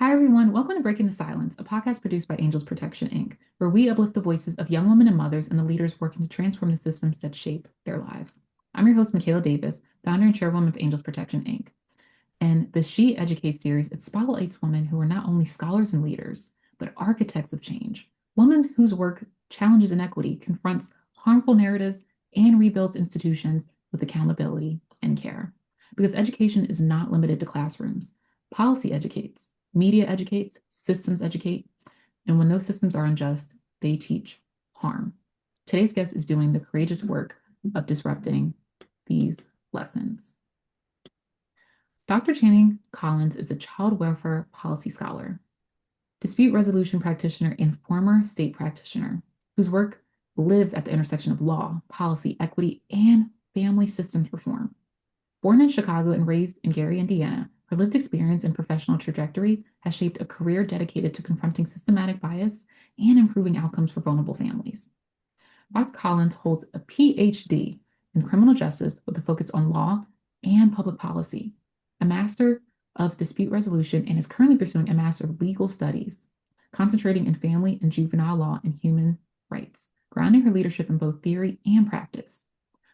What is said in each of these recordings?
Hi, everyone. Welcome to Breaking the Silence, a podcast produced by Angels Protection, Inc., where we uplift the voices of young women and mothers and the leaders working to transform the systems that shape their lives. I'm your host, Makaila Davis, founder and chairwoman of Angels Protection, Inc. And the She Educates series, it spotlights women who are not only scholars and leaders, but architects of change. Women whose work challenges inequity, confronts harmful narratives, and rebuilds institutions with accountability and care. Because education is not limited to classrooms. Policy educates, media educates, systems educate, and when those systems are unjust, they teach harm. Today's guest is doing the courageous work of disrupting these lessons. Dr. Channing Collins is a child welfare policy scholar, dispute resolution practitioner, and former state practitioner whose work lives at the intersection of law, policy, equity, and family systems reform. Born in Chicago and raised in Gary, Indiana, her lived experience and professional trajectory has shaped a career dedicated to confronting systematic bias and improving outcomes for vulnerable families. Dr. Collins holds a PhD in criminal justice with a focus on law and public policy, a Master of Dispute Resolution, and is currently pursuing a Master of Legal Studies, concentrating in family and juvenile law and human rights, grounding her leadership in both theory and practice.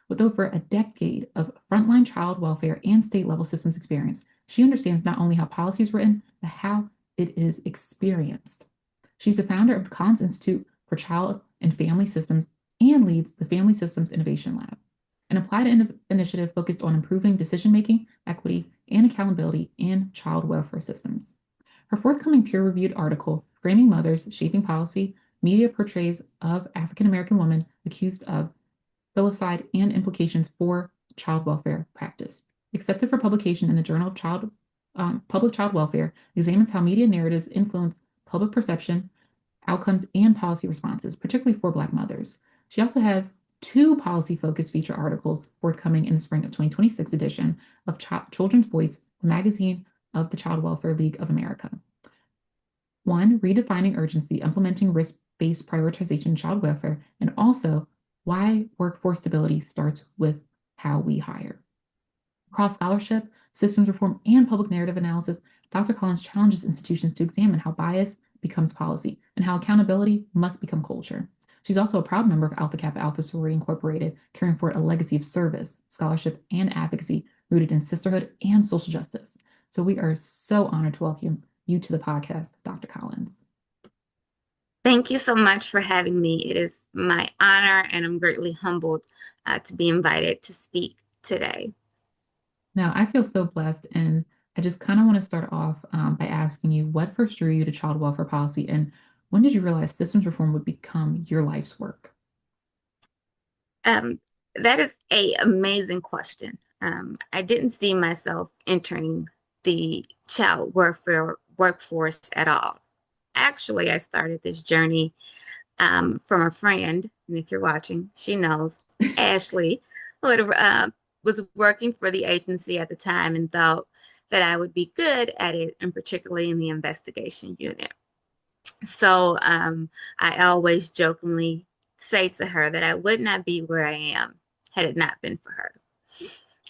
With over a decade of frontline child welfare and state-level systems experience, she understands not only how policy is written, but how it is experienced. She's the founder of the Collins Institute for Child and Family Systems and leads the Family Systems Innovation Lab, an applied initiative focused on improving decision-making, equity, and accountability in child welfare systems. Her forthcoming peer-reviewed article, Framing Mothers, Shaping Policy, Media Portrays of African American Women Accused of Filicide and Implications for Child Welfare Practice, accepted for publication in the Journal of Public Child Welfare, examines how media narratives influence public perception, outcomes, and policy responses, particularly for Black mothers. She also has two policy-focused feature articles forthcoming in the spring of 2026 edition of Children's Voice, the magazine of the Child Welfare League of America. One, Redefining Urgency, Implementing Risk-Based Prioritization in Child Welfare, and also Why Workforce Stability Starts with How We Hire. Across scholarship, systems reform, and public narrative analysis, Dr. Collins challenges institutions to examine how bias becomes policy and how accountability must become culture. She's also a proud member of Alpha Kappa Alpha Sorority Incorporated, carrying forward a legacy of service, scholarship, and advocacy rooted in sisterhood and social justice. So we are so honored to welcome you to the podcast, Dr. Collins. Thank you so much for having me. It is my honor, and I'm greatly humbled to be invited to speak today. Now, I feel so blessed, and I just kind of want to start off by asking you what first drew you to child welfare policy, and when did you realize systems reform would become your life's work? Um, that is a amazing question. I didn't see myself entering the child welfare workforce at all. Actually, I started this journey from a friend, and if you're watching, she knows, Ashley, who was working for the agency at the time and thought that I would be good at it, and particularly in the investigation unit. So I always jokingly say to her that I would not be where I am had it not been for her.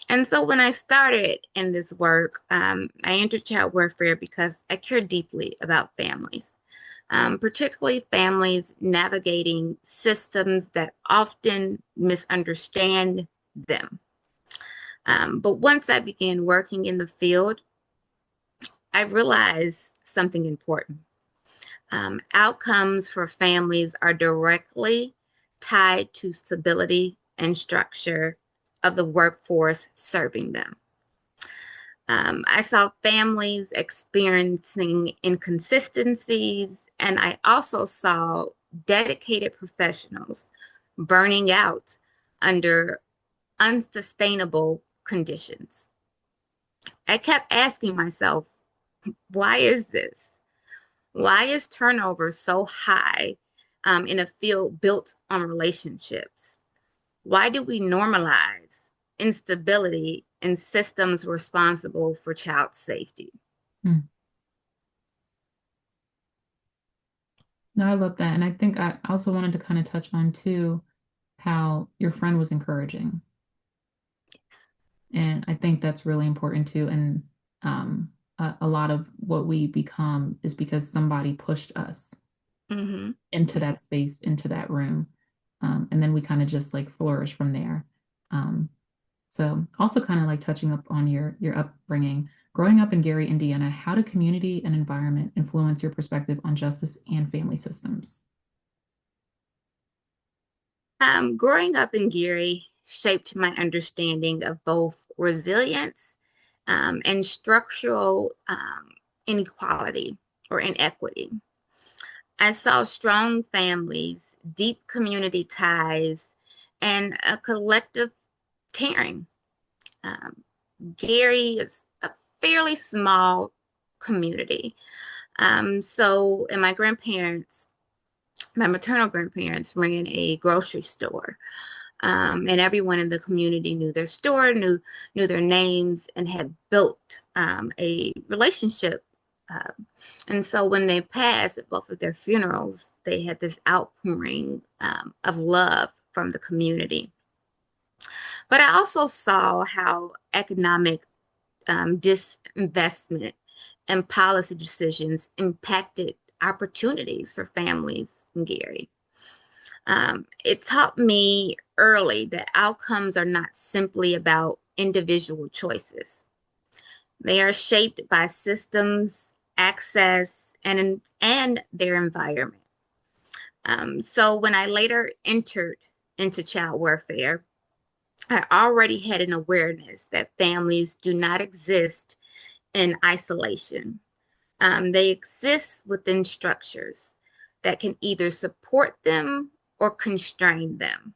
And so when I started in this work, I entered child welfare because I care deeply about families, particularly families navigating systems that often misunderstand them. But once I began working in the field, I realized something important. Outcomes for families are directly tied to stability and structure of the workforce serving them. I saw families experiencing inconsistencies, and I also saw dedicated professionals burning out under unsustainable conditions. I kept asking myself, why is this? Why is turnover so high in a field built on relationships? Why do we normalize instability in systems responsible for child safety? Hmm. No, I love that. And I think I also wanted to kind of touch on too how your friend was encouraging. And I think that's really important too. And a lot of what we become is because somebody pushed us Mm-hmm. into Mm-hmm. that space, into that room. And then we kind of just like flourish from there. Um, so also kind of like touching up on your upbringing. Growing up in Gary, Indiana, how do community and environment influence your perspective on justice and family systems? Growing up in Gary shaped my understanding of both resilience and structural inequality or inequity. I saw strong families, deep community ties, and a collective caring. Um, Gary is a fairly small community. And my maternal grandparents ran a grocery store. And everyone in the community knew their store, knew their names, and had built a relationship. And so when they passed at both of their funerals, they had this outpouring of love from the community. But I also saw how economic disinvestment and policy decisions impacted opportunities for families in Gary. It taught me early that outcomes are not simply about individual choices. They are shaped by systems, access, and their environment. So when I later entered into child welfare, I already had an awareness that families do not exist in isolation. They exist within structures that can either support them or constrain them.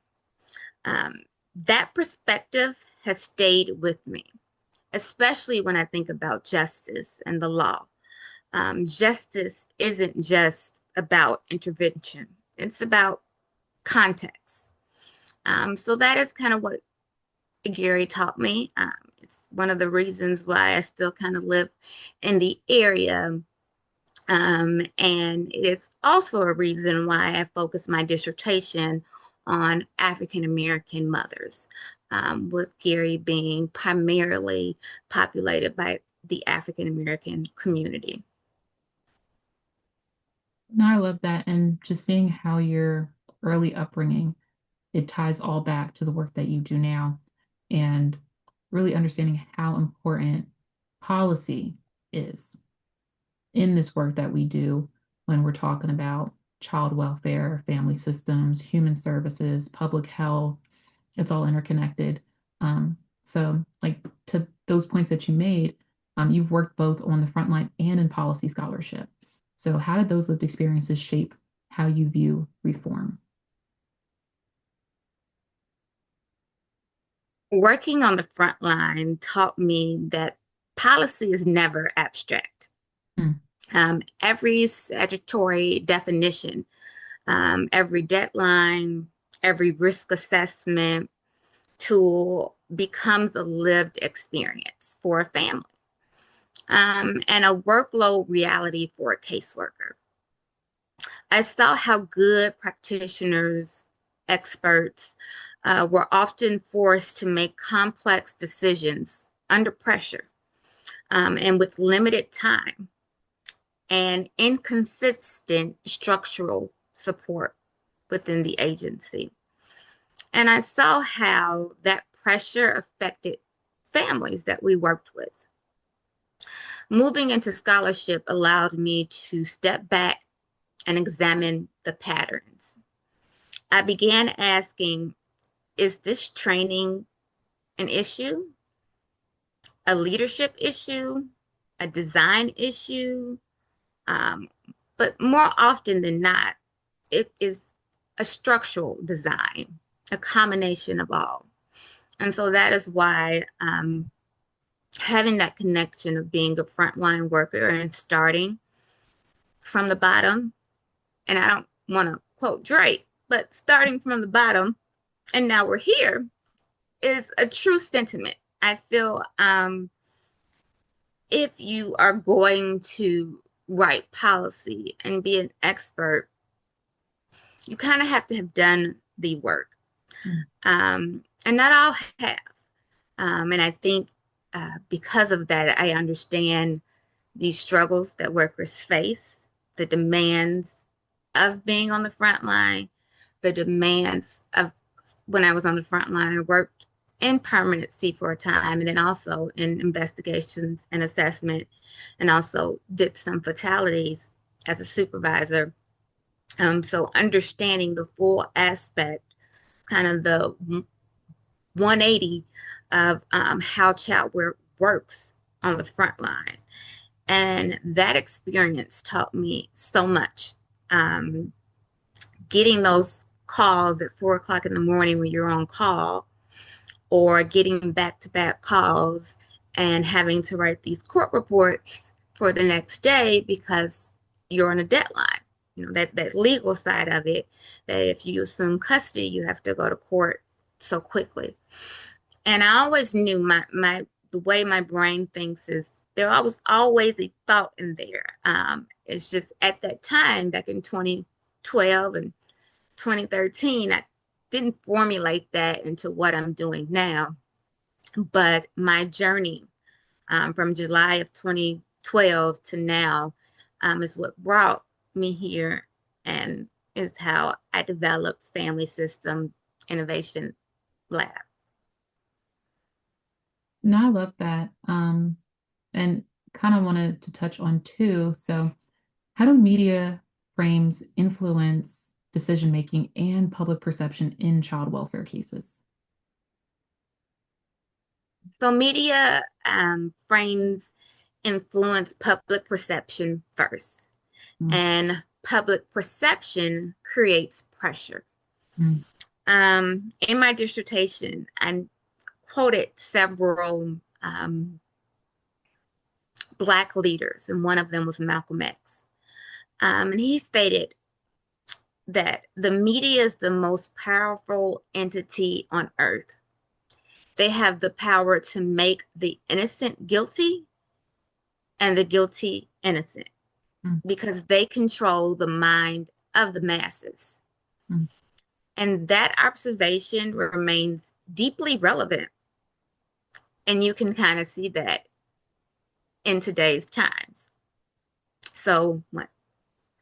Um, that perspective has stayed with me, especially when I think about justice and the law. Justice isn't just about intervention, it's about context. So that is kind of what Gary taught me. It's one of the reasons why I still kind of live in the area. And it's also a reason why I focus my dissertation on African American mothers, with Gary being primarily populated by the African American community. No, I love that. And just seeing how your early upbringing, it ties all back to the work that you do now and really understanding how important policy is in this work that we do when we're talking about child welfare, family systems, human services, public health. It's all interconnected. So, like to those points that you made, you've worked both on the front line and in policy scholarship. So, how did those lived experiences shape how you view reform? Working on the front line taught me that policy is never abstract. Hmm. Every statutory definition, every deadline, every risk assessment tool becomes a lived experience for a family, and a workload reality for a caseworker. I saw how good practitioners, experts, were often forced to make complex decisions under pressure, and with limited time and inconsistent structural support within the agency. And I saw how that pressure affected families that we worked with. Moving into scholarship allowed me to step back and examine the patterns. I began asking, is this training an issue, a leadership issue, a design issue? Um, but more often than not, it is a structural design, a combination of all. And so that is why having that connection of being a frontline worker and starting from the bottom, and I don't want to quote Drake, but starting from the bottom and now we're here is a true sentiment. I feel if you are going to write policy and be an expert, you kind of have to have done the work. Hmm. And not all have. And I think because of that, I understand. these struggles that workers face, the demands of being on the front line, the demands of when I was on the front line, I worked in permanency for a time and then also in investigations and assessment, and also did some fatalities as a supervisor. So understanding the full aspect, kind of the 180 of how child works on the front line. And that experience taught me so much. Um, Getting those calls at 4 o'clock in the morning when you're on call, or getting back to back calls and having to write these court reports for the next day because you're on a deadline. You know, that legal side of it, that if you assume custody, you have to go to court so quickly. And I always knew the way my brain thinks is there was always a thought in there. It's just at that time, back in 2012 and 2013, I didn't formulate that into what I'm doing now. But my journey from July of 2012 to now is what brought me here, and is how I developed Family System Innovation Lab. No, I love that. And kind of wanted to touch on too. So, how do media frames influence decision making and public perception in child welfare cases? So media frames influence public perception first, Mm, and public perception creates pressure. mm, In my dissertation, I quoted several Black leaders, and one of them was Malcolm X. And he stated that the media is the most powerful entity on earth. They have the power to make the innocent guilty and the guilty innocent, mm, because they control the mind of the masses. mm. And that observation remains deeply relevant. And you can kind of see that in today's times. So, what,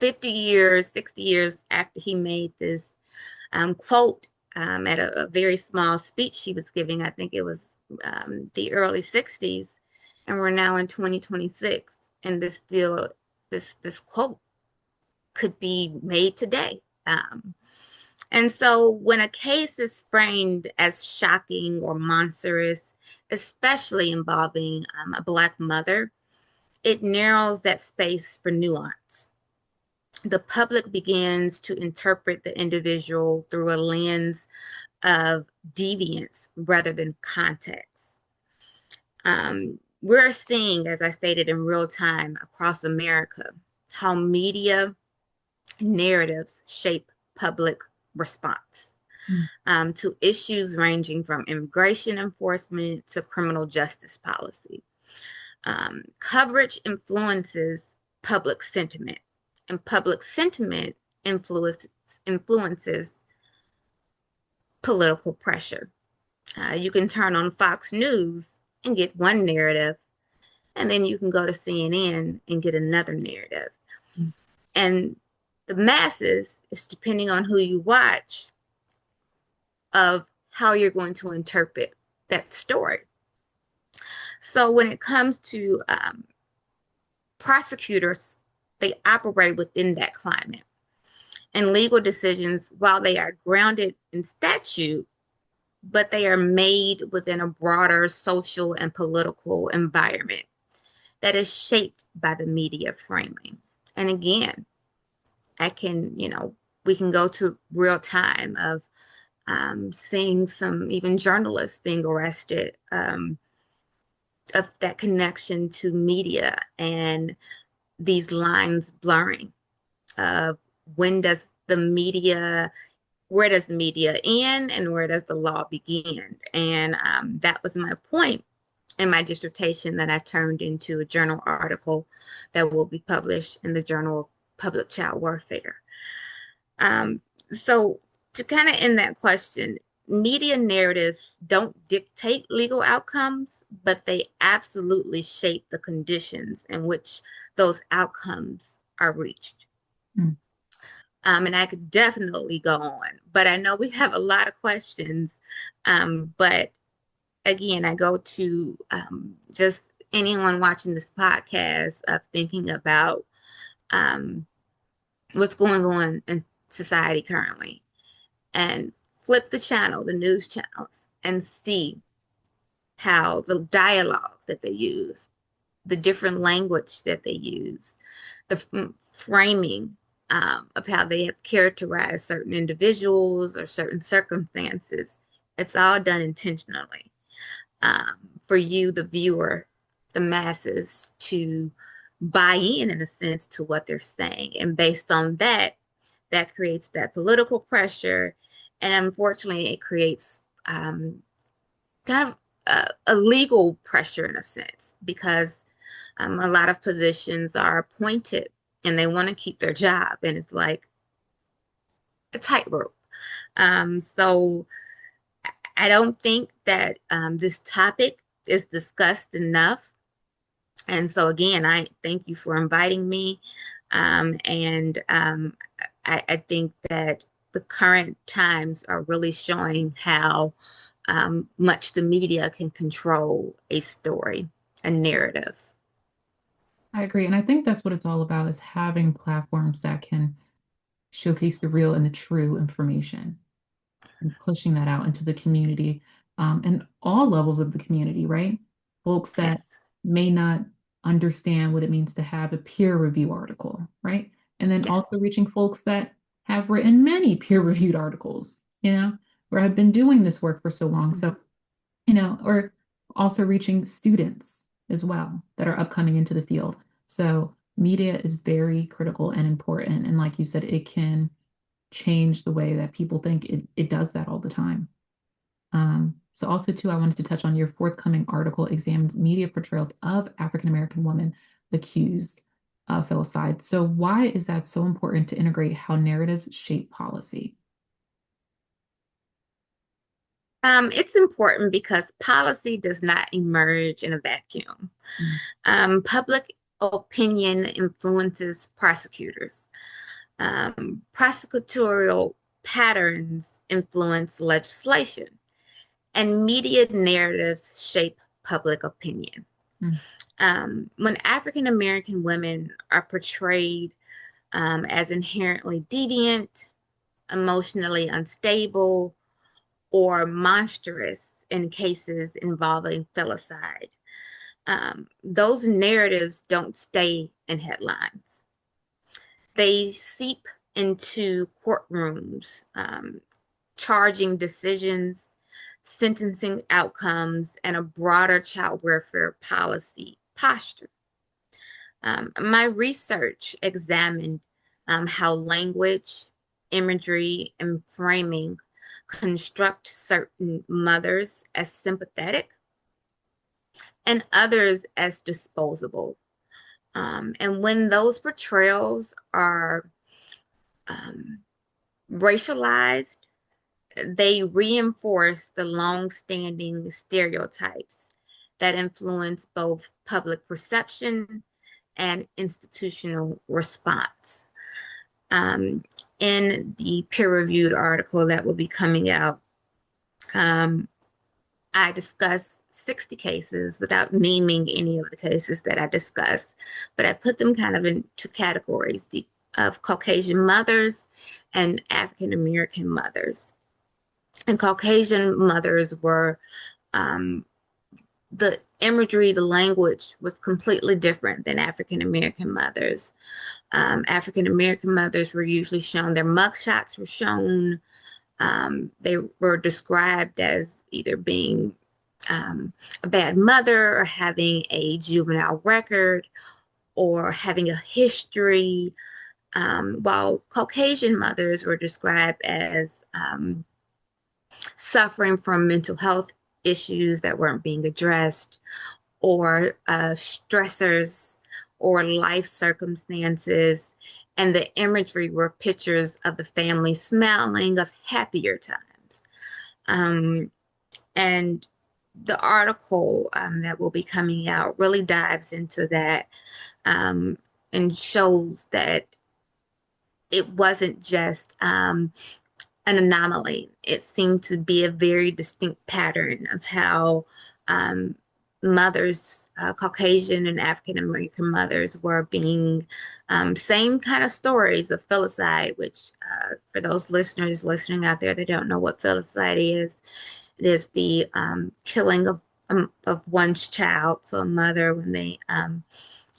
50 years, 60 years after he made this quote at a very small speech he was giving, I think it was the early 60s, and we're now in 2026, and this quote could be made today. And so when a case is framed as shocking or monstrous, especially involving a Black mother, it narrows that space for nuance. The public begins to interpret the individual through a lens of deviance rather than context. We're seeing, as I stated, in real time across America, how media narratives shape public response Mm. to issues ranging from immigration enforcement to criminal justice policy. Coverage influences public sentiment, and public sentiment influences political pressure. You can turn on Fox News and get one narrative, and then you can go to CNN and get another narrative. Mm. And the masses is depending on who you watch of how you're going to interpret that story. So when it comes to prosecutors, they operate within that climate. And legal decisions, while they are grounded in statute, but they are made within a broader social and political environment that is shaped by the media framing. And again, we can go to real time of seeing some even journalists being arrested, of that connection to media and these lines blurring. Uh, when does the media, where does the media end and where does the law begin? And that was my point in my dissertation that I turned into a journal article that will be published in the Journal of Public Child Warfare. So to kind of end that question, Media narratives don't dictate legal outcomes, but they absolutely shape the conditions in which those outcomes are reached. Mm. And I could definitely go on, but I know we have a lot of questions. But again, I go to just anyone watching this podcast of thinking about um, what's going on in society currently and flip the channel, the news channels, and see how the dialogue that they use, the different language that they use, the framing of how they have characterized certain individuals or certain circumstances. It's all done intentionally for you, the viewer, the masses, to buy in a sense, to what they're saying. And based on that, that creates that political pressure. And unfortunately, it creates kind of a legal pressure in a sense, because a lot of positions are appointed and they want to keep their job. And it's like a tightrope. So I don't think that this topic is discussed enough. And so, again, I thank you for inviting me. And I think that the current times are really showing how much the media can control a story, a narrative. I agree. And I think that's what it's all about is having platforms that can showcase the real and the true information and pushing that out into the community and all levels of the community, right? Folks that Yes, may not understand what it means to have a peer review article, right? And then yes. also reaching folks that have written many peer-reviewed articles, or have been doing this work for so long. Mhm. So, or also reaching students as well that are upcoming into the field. So media is very critical and important. And like you said, it can change the way that people think. It does that all the time. So also too, I wanted to touch on your forthcoming article examines media portrayals of African American women accused of filicide. So why is that so important to integrate how narratives shape policy? It's important because policy does not emerge in a vacuum. Mm. Public opinion influences prosecutors. Prosecutorial patterns influence legislation, and media narratives shape public opinion. Mm. When African American women are portrayed as inherently deviant, emotionally unstable, or monstrous in cases involving filicide, those narratives don't stay in headlines. They seep into courtrooms, charging decisions, sentencing outcomes, and a broader child welfare policy posture. My research examined how language, imagery, and framing construct certain mothers as sympathetic and others as disposable. And when those portrayals are um, racialized, they reinforce the long-standing stereotypes that influence both public perception and institutional response. Um, in the peer-reviewed article that will be coming out, um, I discuss 60 cases without naming any of the cases that I discuss, but I put them kind of into categories of Caucasian mothers and African American mothers. And Caucasian mothers were um, the imagery, the language was completely different than African American mothers. African American mothers were usually shown, their mugshots were shown. They were described as either being a bad mother or having a juvenile record or having a history, while Caucasian mothers were described as suffering from mental health issues that weren't being addressed, or stressors or life circumstances. And the imagery were pictures of the family smiling of happier times. Um, and the article that will be coming out really dives into that, um, and shows that it wasn't just an anomaly. It seemed to be a very distinct pattern of how um, mothers, Caucasian and African American mothers, were being same kind of stories of filicide, which for those listeners listening out there that don't know what filicide is, it is the killing of one's child. So a mother, when they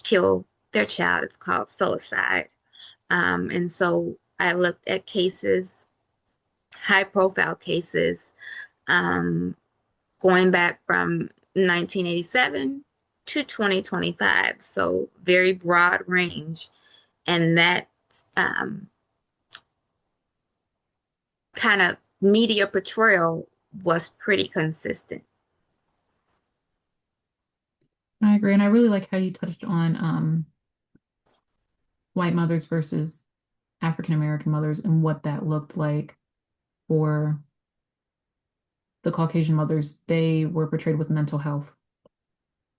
kill their child, it's called filicide. And so I looked at cases, high profile cases, um, going back from 1987 to 2025. So very broad range. And that um, kind of media portrayal was pretty consistent. I agree. And I really like how you touched on white mothers versus African American mothers and what that looked like for the Caucasian mothers. They were portrayed with mental health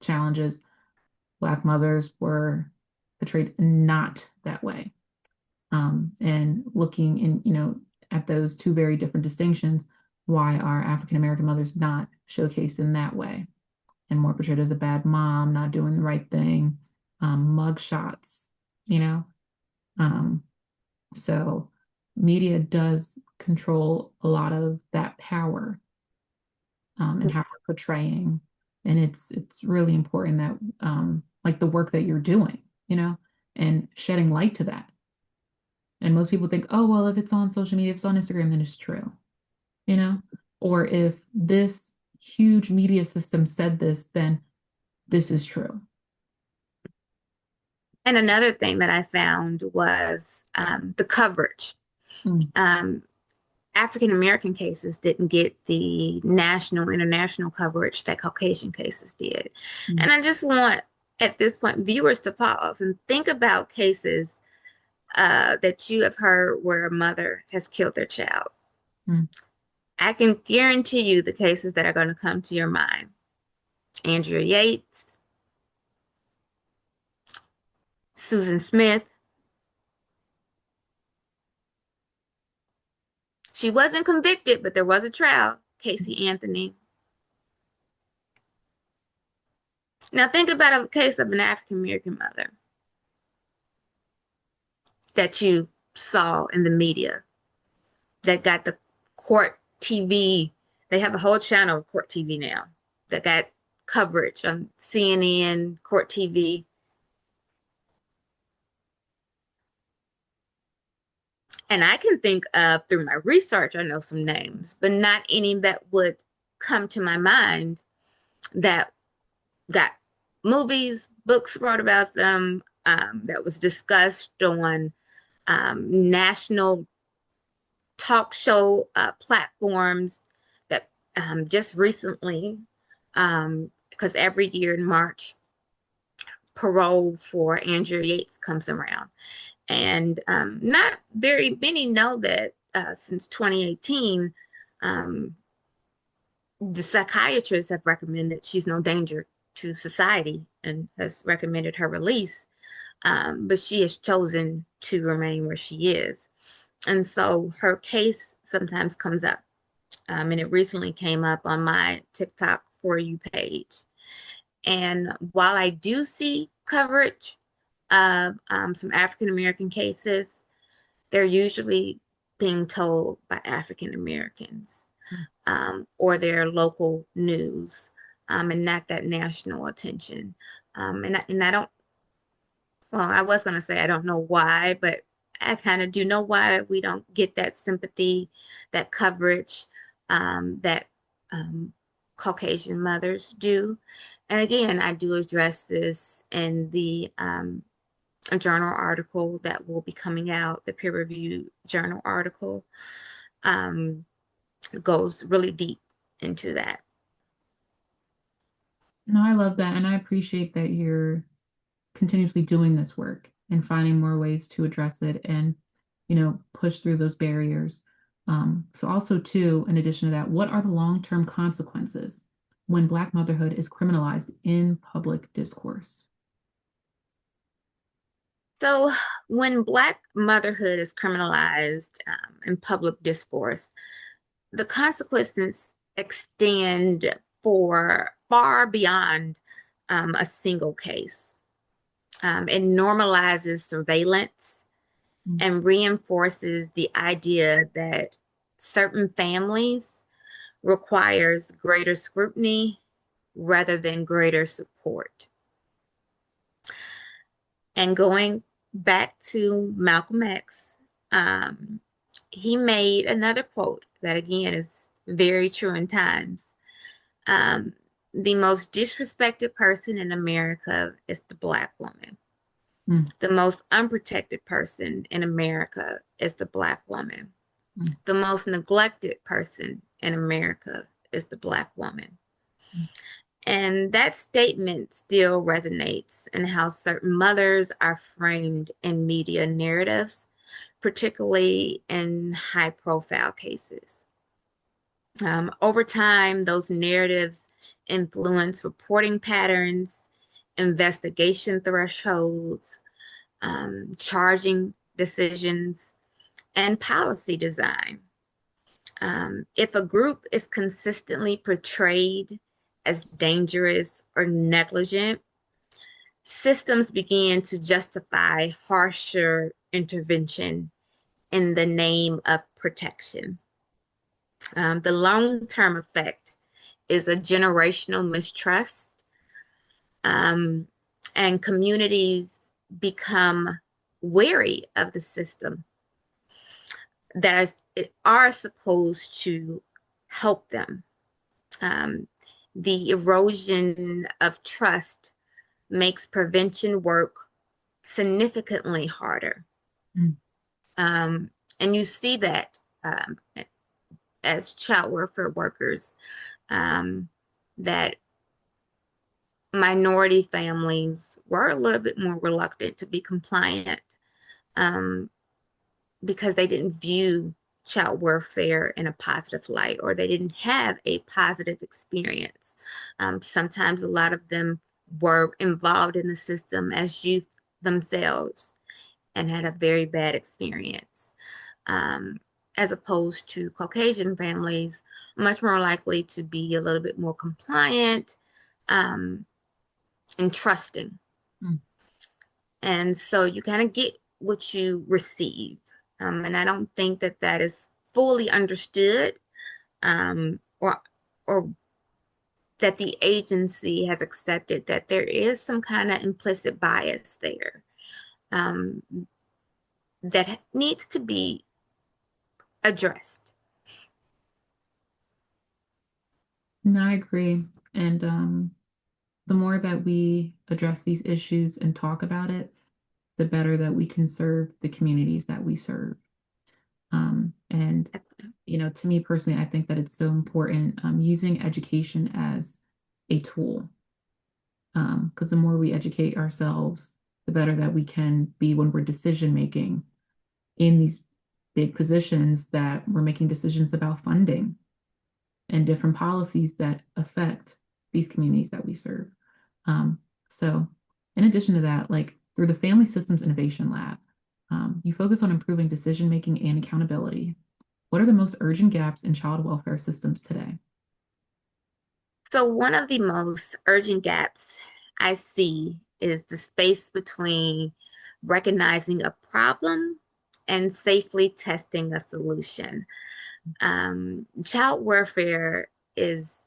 challenges. Black mothers were portrayed not that way. And looking in, at those two very different distinctions, why are African American mothers not showcased in that way and more portrayed as a bad mom, not doing the right thing, mug shots, you know? Um, so media does control a lot of that power, and how we're portraying. And it's really important that like the work that you're doing, and shedding light to that. And most people think, oh, well, if it's on social media, if it's on Instagram, then it's true, you know? Or if this huge media system said this, then this is true. And another thing that I found was the coverage. Mm. Um, African American cases didn't get the national, international coverage that Caucasian cases did. Mm. And I just want, at this point, viewers to pause and think about cases that you have heard where a mother has killed their child. Mm. I can guarantee you the cases that are going to come to your mind. Andrea Yates, Susan Smith. She wasn't convicted, but there was a trial. Casey Anthony. Now think about a case of an African American mother that you saw in the media that got the court TV. They have a whole channel of court TV now that got coverage on CNN, court TV. And I can think of, through my research, I know some names, but not any that would come to my mind that got movies, books wrote about them, that was discussed on national talk show platforms that just recently, because every year in March, parole for Andrea Yates comes around. And not very many know that since 2018, um, the psychiatrists have recommended she's no danger to society and has recommended her release. But she has chosen to remain where she is. And so her case sometimes comes up. And it recently came up on my TikTok For You page. And while I do see coverage of some African American cases, they're usually being told by African Americans, or their local news, and not that national attention. And I don't, well, I was going to say I don't know why, but I kind of do know why we don't get that sympathy, that coverage, that Caucasian mothers do. And again, I do address this in the a journal article that will be coming out, the peer review journal article, um, goes really deep into that. No, I love that. And I appreciate that you're continuously doing this work and finding more ways to address it and, push through those barriers. So also too, in addition to that, what are the long-term consequences when Black motherhood is criminalized in public discourse? So, when Black motherhood is criminalized in public discourse, the consequences extend for far beyond a single case. It normalizes surveillance Mm, and reinforces the idea that certain families requires greater scrutiny rather than greater support. And going back to Malcolm X, um, he made another quote that again is very true in times. Um, the most disrespected person in America is the Black woman. mm, The most unprotected person in America is the Black woman. mm, The most neglected person in America is the Black woman. mm. And that statement still resonates in how certain mothers are framed in media narratives, particularly in high profile cases. Over time, those narratives influence reporting patterns, investigation thresholds, charging decisions, and policy design. If a group is consistently portrayed as dangerous or negligent, systems begin to justify harsher intervention in the name of protection. The long term effect is a generational mistrust, um, and communities become wary of the system that are supposed to help them. Um, the erosion of trust makes prevention work significantly harder. Mm. Um, and you see that as child welfare workers, um, that minority families were a little bit more reluctant to be compliant, um, because they didn't view child welfare in a positive light, or they didn't have a positive experience. Sometimes a lot of them were involved in the system as youth themselves and had a very bad experience, um, as opposed to Caucasian families, much more likely to be a little bit more compliant, um, and trusting. Mm. And so you kind of get what you receive. And I don't think that that is fully understood, or that the agency has accepted that there is some kind of implicit bias there, um, that needs to be addressed. No, I agree. And the more that we address these issues and talk about it, the better that we can serve the communities that we serve. And to me personally, I think that it's so important using education as a tool. Because the more we educate ourselves, the better that we can be when we're decision making in these big positions, that we're making decisions about funding and different policies that affect these communities that we serve. Um, so, in addition to that, like through the Family Systems Innovation Lab, you focus on improving decision making and accountability. What are the most urgent gaps in child welfare systems today? So, one of the most urgent gaps I see is the space between recognizing a problem and safely testing a solution. Child welfare is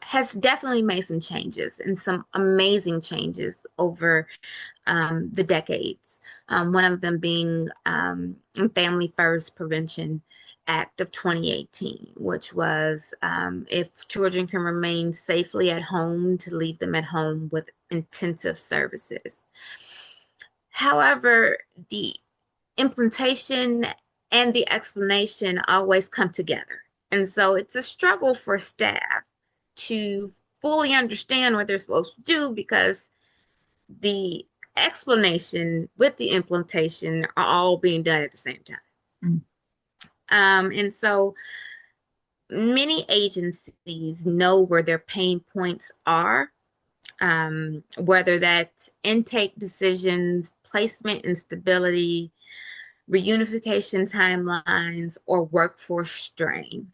has definitely made some changes, and some amazing changes over the decades. One of them being Family First Prevention Act of 2018, which was, if children can remain safely at home, to leave them at home with intensive services. However, the implementation and the explanation always come together. And so it's a struggle for staff to fully understand what they're supposed to do, because the explanation with the implementation are all being done at the same time. Mm. And so many agencies know where their pain points are, whether that's intake decisions, placement instability, reunification timelines, or workforce strain.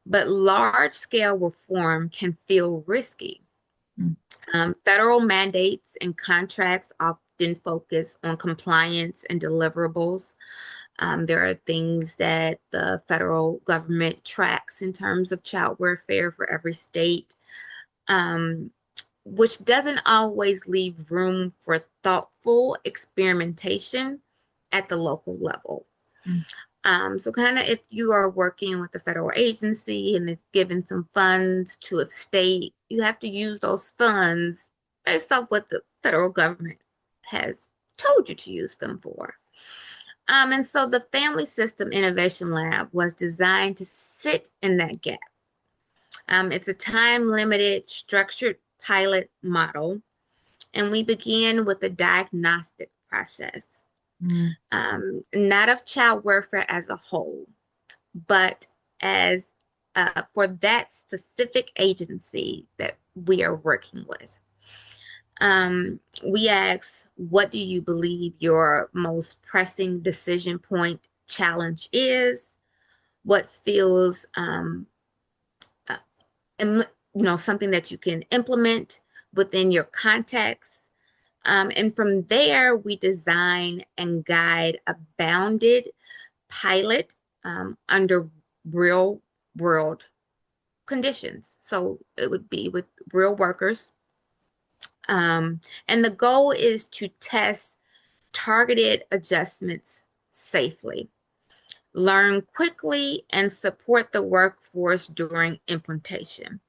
But large scale reform can feel risky. Mm. Federal mandates and contracts often focus on compliance and deliverables. There are things that the federal government tracks in terms of child welfare for every state, um, which doesn't always leave room for thoughtful experimentation at the local level. Mm. So kind of if you are working with a federal agency and they've given some funds to a state, you have to use those funds based off what the federal government has told you to use them for. And so the Family System Innovation Lab was designed to sit in that gap. It's a time-limited, structured pilot model, and we begin with the diagnostic process, Mm. not of child welfare as a whole, but as for that specific agency that we are working with. We ask, what do you believe your most pressing decision point challenge is? What feels, uh, something that you can implement within your context? And from there, we design and guide a bounded pilot under real world conditions. So it would be with real workers. And the goal is to test targeted adjustments safely, learn quickly, and support the workforce during implementation.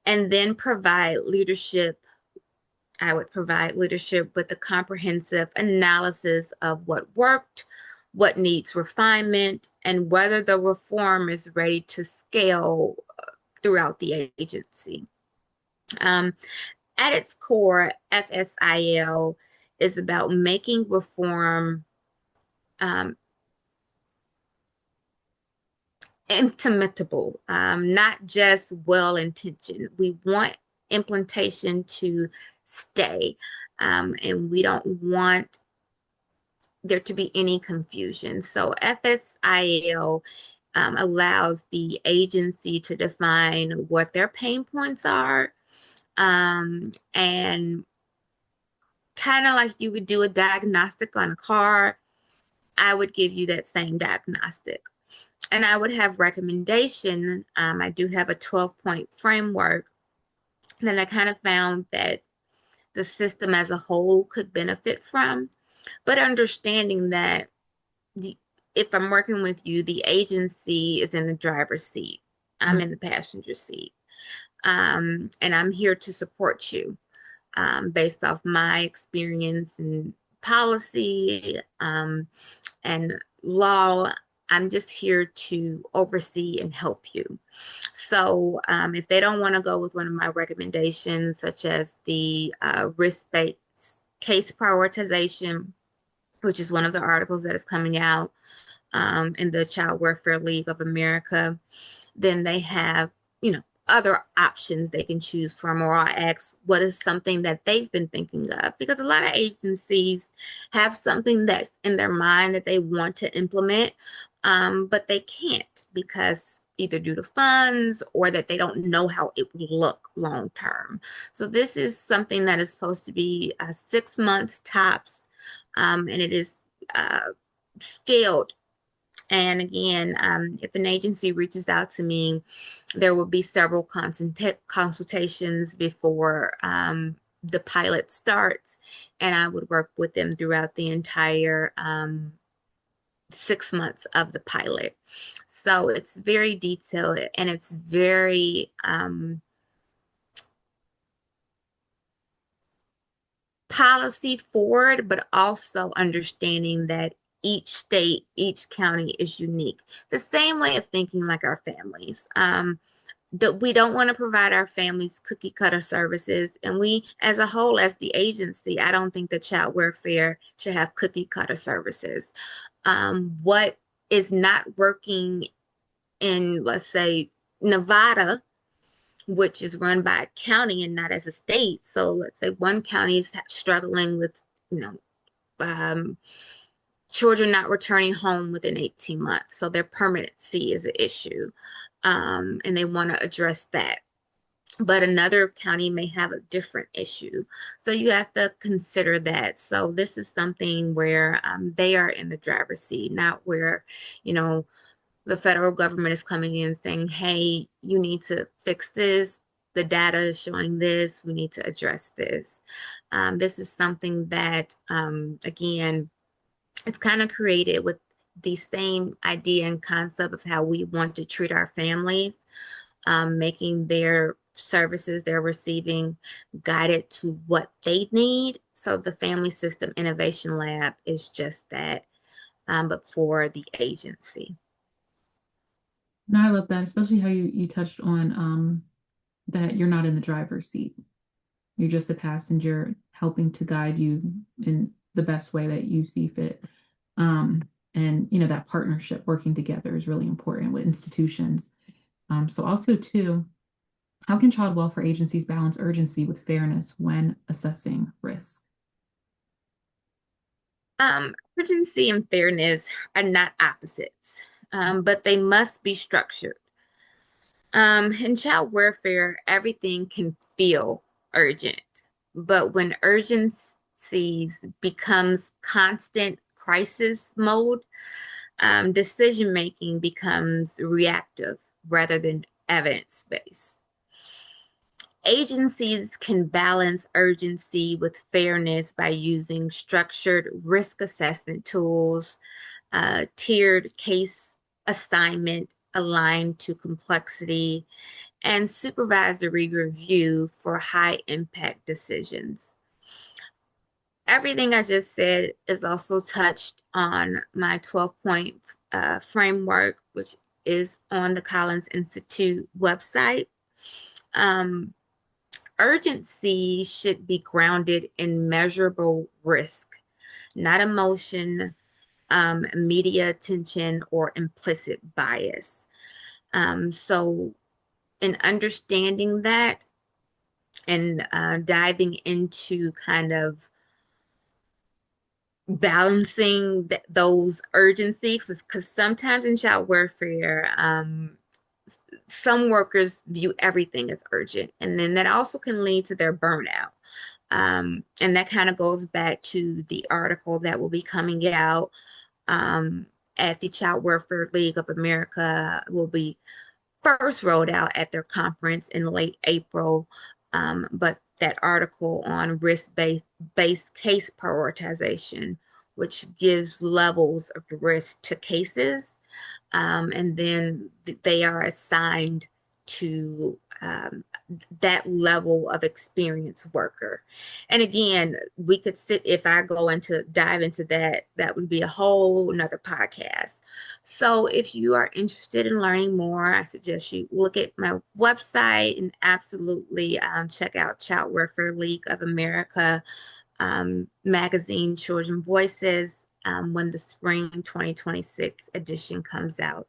And then provide leadership. I would provide leadership with a comprehensive analysis of what worked, what needs refinement, and whether the reform is ready to scale throughout the agency. Um, at its core, FSIL is about making reform um, implementable, not just well intentioned. We want implementation to stay, and we don't want there to be any confusion. So FSIL allows the agency to define what their pain points are, and kind of like you would do a diagnostic on a car, I would give you that same diagnostic. And I would have recommendation. I do have a 12-point framework that I kind of found that the system as a whole could benefit from, but understanding that the, if I'm working with you, the agency is in the driver's seat. I'm Mm. in the passenger seat. And I'm here to support you based off my experience and policy and law. I'm just here to oversee and help you. So if they don't want to go with one of my recommendations, such as the risk-based case prioritization, which is one of the articles that is coming out in the Child Welfare League of America, then they have, other options they can choose from, or I'll ask what is something that they've been thinking of, because a lot of agencies have something that's in their mind that they want to implement, but they can't because either due to funds or that they don't know how it will look long term. So this is something that is supposed to be 6 months tops, and it is scaled. And again, if an agency reaches out to me, there will be several consultations before the pilot starts, and I would work with them throughout the entire 6 months of the pilot. So it's very detailed and it's very policy forward, but also understanding that each state, each county is unique. The same way of thinking like our families. we don't want to provide our families cookie cutter services. And we, as a whole, as the agency, I don't think that child welfare should have cookie cutter services. What is not working in, let's say, Nevada, which is run by a county and not as a state. So let's say one county is struggling with, you know, um, children not returning home within 18 months. So their permanency is an issue. And they want to address that. But another county may have a different issue. So you have to consider that. So this is something where they are in the driver's seat, not where, you know, the federal government is coming in saying, hey, you need to fix this. The data is showing this. We need to address this. This is something that, again, it's kind of created with the same idea and concept of how we want to treat our families, making their services they're receiving guided to what they need. So the Family System Innovation Lab is just that, but for the agency. No, I love that, especially how you touched on that you're not in the driver's seat. You're just a passenger helping to guide you in the best way that you see fit. And you know, that partnership working together is really important with institutions. So also too, how can child welfare agencies balance urgency with fairness when assessing risk? Urgency and fairness are not opposites, but they must be structured. In child welfare, everything can feel urgent, but when urgencies becomes constant crisis mode, decision making becomes reactive rather than evidence based. Agencies can balance urgency with fairness by using structured risk assessment tools, tiered case assignment aligned to complexity, and supervisory review for high impact decisions. Everything I just said is also touched on my 12-point framework, which is on the Collins Institute website. Um, Urgency should be grounded in measurable risk, not emotion, media attention, or implicit bias. So, in understanding that and diving into kind of balancing those urgencies, because sometimes in child welfare, some workers view everything as urgent, and then that also can lead to their burnout. And that kind of goes back to the article that will be coming out at the Child Welfare League of America, will be first rolled out at their conference in late April. But that article on risk-based case prioritization, which gives levels of risk to cases, and then they are assigned to that level of experience worker. And again, we could sit, if I go into dive into that, that would be a whole another podcast. So if you are interested in learning more, I suggest you look at my website and absolutely check out Child Welfare League of America magazine, Children Voices, when the spring 2026 edition comes out,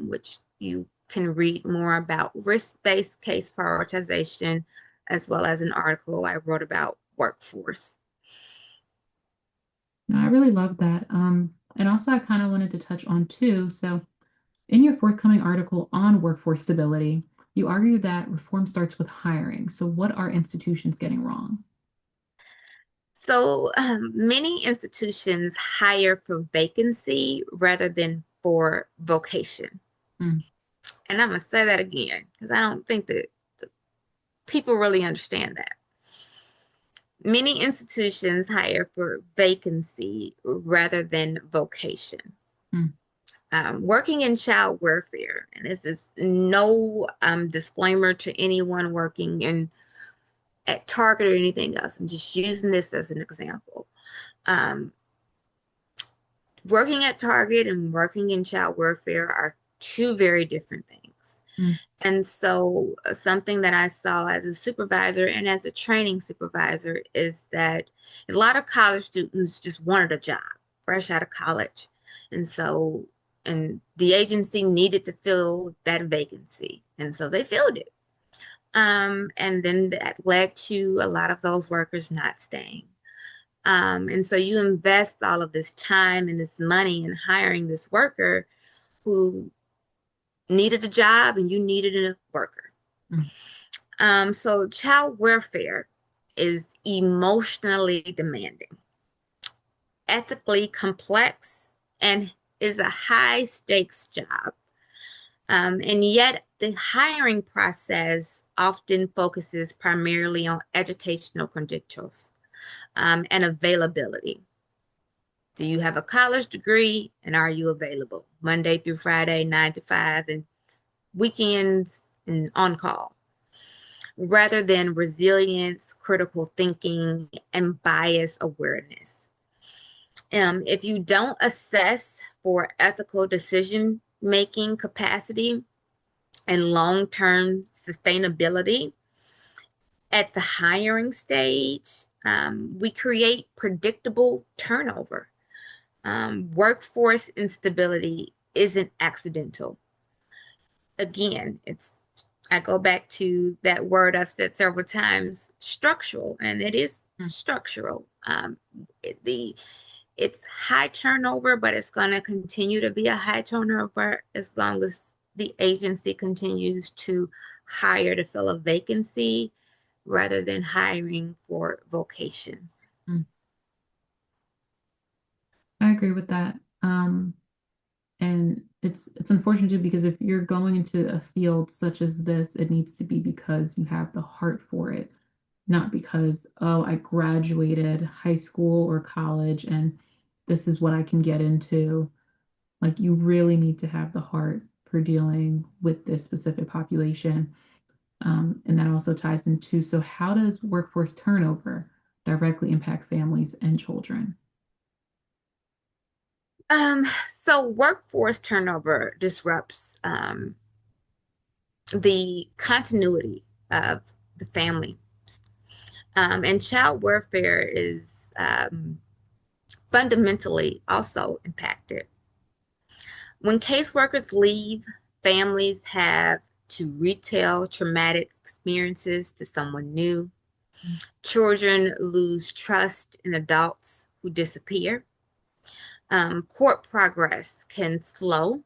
which you can read more about risk-based case prioritization, as well as an article I wrote about workforce. No, I really love that. And also I kind of wanted to touch on too. So in your forthcoming article on workforce stability, you argue that reform starts with hiring. So what are institutions getting wrong? So many institutions hire for vacancy rather than for vocation. Mm, And I'm going to say that again because I don't think that people really understand that. Many institutions hire for vacancy rather than vocation. mm. Working in child welfare, and this is no disclaimer to anyone working in at Target or anything else. I'm just using this as an example. Um, Working at Target and working in child welfare are two very different things. Mm, And so, something that I saw as a supervisor and as a training supervisor is that a lot of college students just wanted a job fresh out of college. And so, and the agency needed to fill that vacancy. And so they filled it. And then that led to a lot of those workers not staying. And so you invest all of this time and this money in hiring this worker who needed a job and you needed a worker. mm, So child welfare is emotionally demanding, ethically complex, and is a high stakes job. And yet, the hiring process often focuses primarily on educational credentials and availability. Do you have a college degree and are you available Monday through Friday, 9 to 5, and weekends and on call? Rather than resilience, critical thinking, and bias awareness. If you don't assess for ethical decision making capacity and long term sustainability at the hiring stage, we create predictable turnover. Workforce instability isn't accidental. Again, I go back to that word I've said several times, structural, and it is mm. structural. The it's high turnover, but it's going to continue to be a high turnover as long as the agency continues to hire to fill a vacancy rather than hiring for vocation. Mm. I agree with that. And it's unfortunate too, because if you're going into a field such as this, it needs to be because you have the heart for it, not because, oh, I graduated high school or college and this is what I can get into. Like you really need to have the heart for dealing with this specific population. And that also ties into, so how does workforce turnover directly impact families and children? So workforce turnover disrupts the continuity of the family. And child welfare is fundamentally also impacted. When caseworkers leave, families have to retell traumatic experiences to someone new. Children lose trust in adults who disappear. Court progress can slow.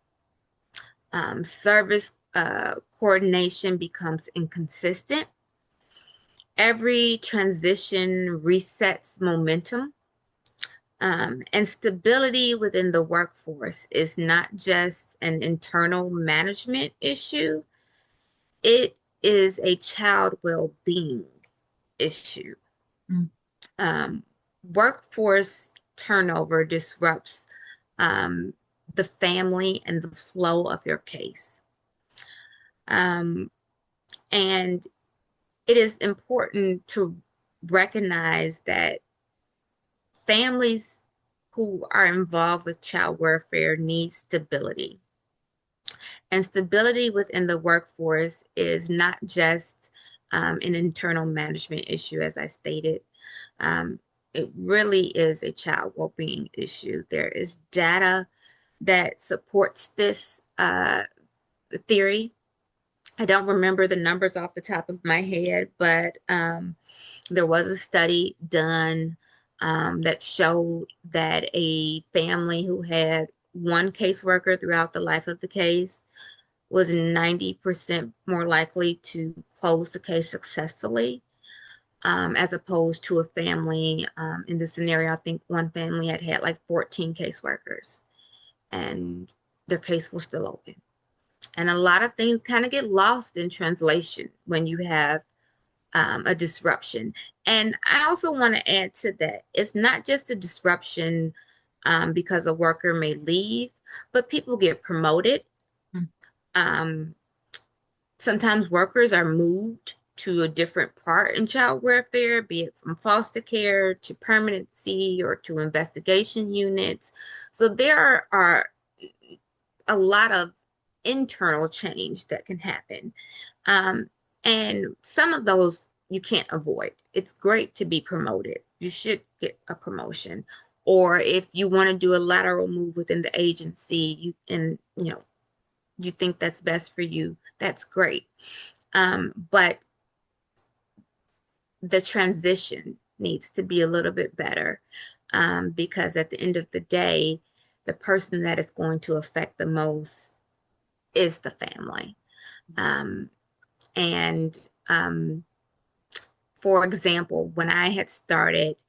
Service coordination becomes inconsistent. Every transition resets momentum. And stability within the workforce is not just an internal management issue, it is a child well-being issue. Mm, Um, Workforce turnover disrupts um, the family and the flow of their case. Um, and it is important to recognize that families who are involved with child welfare need stability. And stability within the workforce is not just an internal management issue, as I stated. Um, it really is a child well-being issue. There is data that supports this theory. I don't remember the numbers off the top of my head, but there was a study done that showed that a family who had one caseworker throughout the life of the case was 90% more likely to close the case successfully, as opposed to a family in the scenario. I think one family had had like 14 caseworkers and their case was still open. And a lot of things kind of get lost in translation when you have a disruption. And I also want to add to that, it's not just a disruption because a worker may leave, but people get promoted. mm, Um, Sometimes workers are moved to a different part in child welfare, be it from foster care to permanency or to investigation units. So there are a lot of internal change that can happen. Um, and some of those you can't avoid. It's great to be promoted. You should get a promotion. Or if you want to do a lateral move within the agency, you think that's best for you, that's great. But the transition needs to be a little bit better, because at the end of the day, the person that is going to affect the most is the family. Um, and For example, when I had started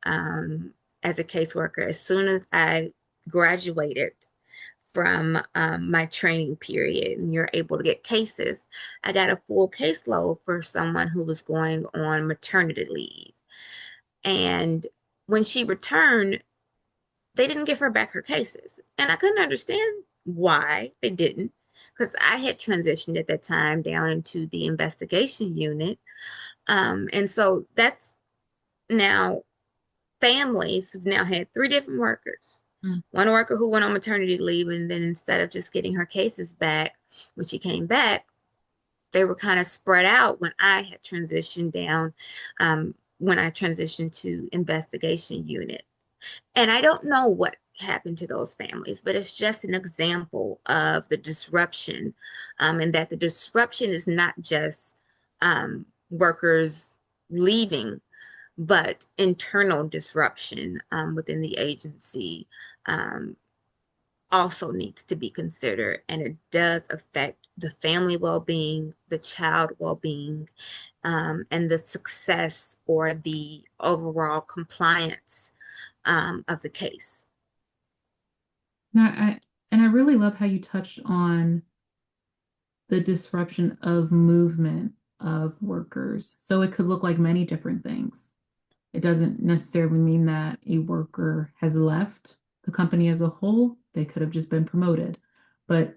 as a caseworker, as soon as I graduated from my training period and you're able to get cases, I got a full caseload for someone who was going on maternity leave. And when she returned, they didn't give her back her cases. And I couldn't understand why they didn't, because I had transitioned at that time down into the investigation unit. And so that's now families who've now had three different workers. Mm. One worker who went on maternity leave, and then instead of just getting her cases back when she came back, they were kind of spread out when I had transitioned down, when I transitioned to investigation unit. And I don't know what happened to those families, but it's just an example of the disruption, and that the disruption is not just workers leaving, but internal disruption within the agency um, also needs to be considered. And it does affect the family well-being, the child well-being, and the success or the overall compliance of the case. And I really love how you touched on the disruption of movement of workers. So it could look like many different things. It doesn't necessarily mean that a worker has left the company as a whole. They could have just been promoted. But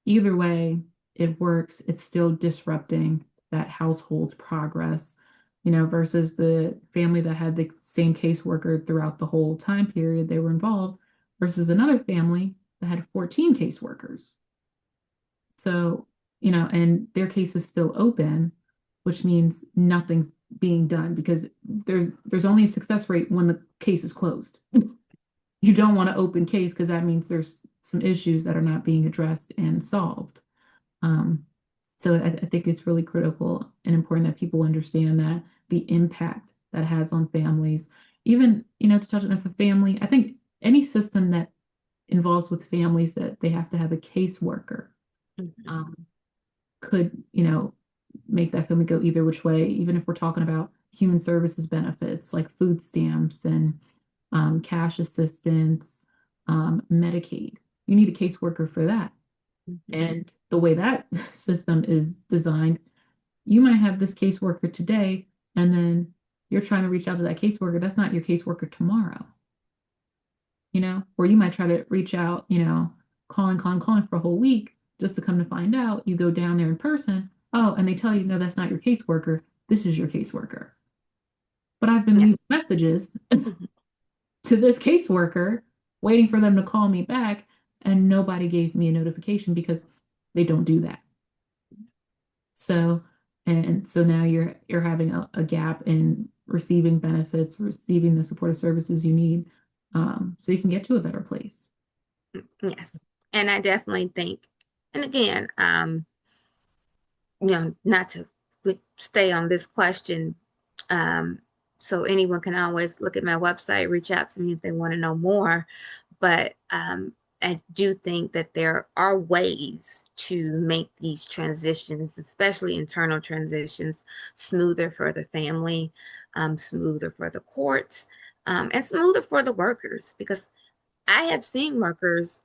either way, it works. It's still disrupting that household's progress, versus the family that had the same caseworker throughout the whole time period they were involved, versus another family that had 14 caseworkers. So, and their case is still open, which means nothing's being done because there's only a success rate when the case is closed. You don't want to open case because that means there's some issues that are not being addressed and solved. Um, so I think it's really critical and important that people understand that the impact that has on families, even, to touch on if a family, I think any system that involves with families that they have to have a caseworker Mhm. um, could, make that family go either which way, even if we're talking about human services benefits like food stamps and cash assistance, Medicaid. You need a caseworker for that. Mhm. And the way that system is designed, you might have this caseworker today, and then you're trying to reach out to that caseworker. That's not your caseworker tomorrow, or you might try to reach out, calling for a whole week just to come to find out you go down there in person. Oh, and they tell you, no, that's not your caseworker. This is your caseworker. But I've been Yeah. leaving messages Mhm. to this caseworker, waiting for them to call me back, and nobody gave me a notification because they don't do that. So, and so now you're having a gap in receiving benefits, receiving the supportive services you need, so you can get to a better place. Yes. And I definitely think, and again, not to stay on this question. Um, so anyone can always look at my website, reach out to me if they want to know more. But I do think that there are ways to make these transitions, especially internal transitions, smoother for the family, smoother for the courts, and smoother for the workers. Because I have seen workers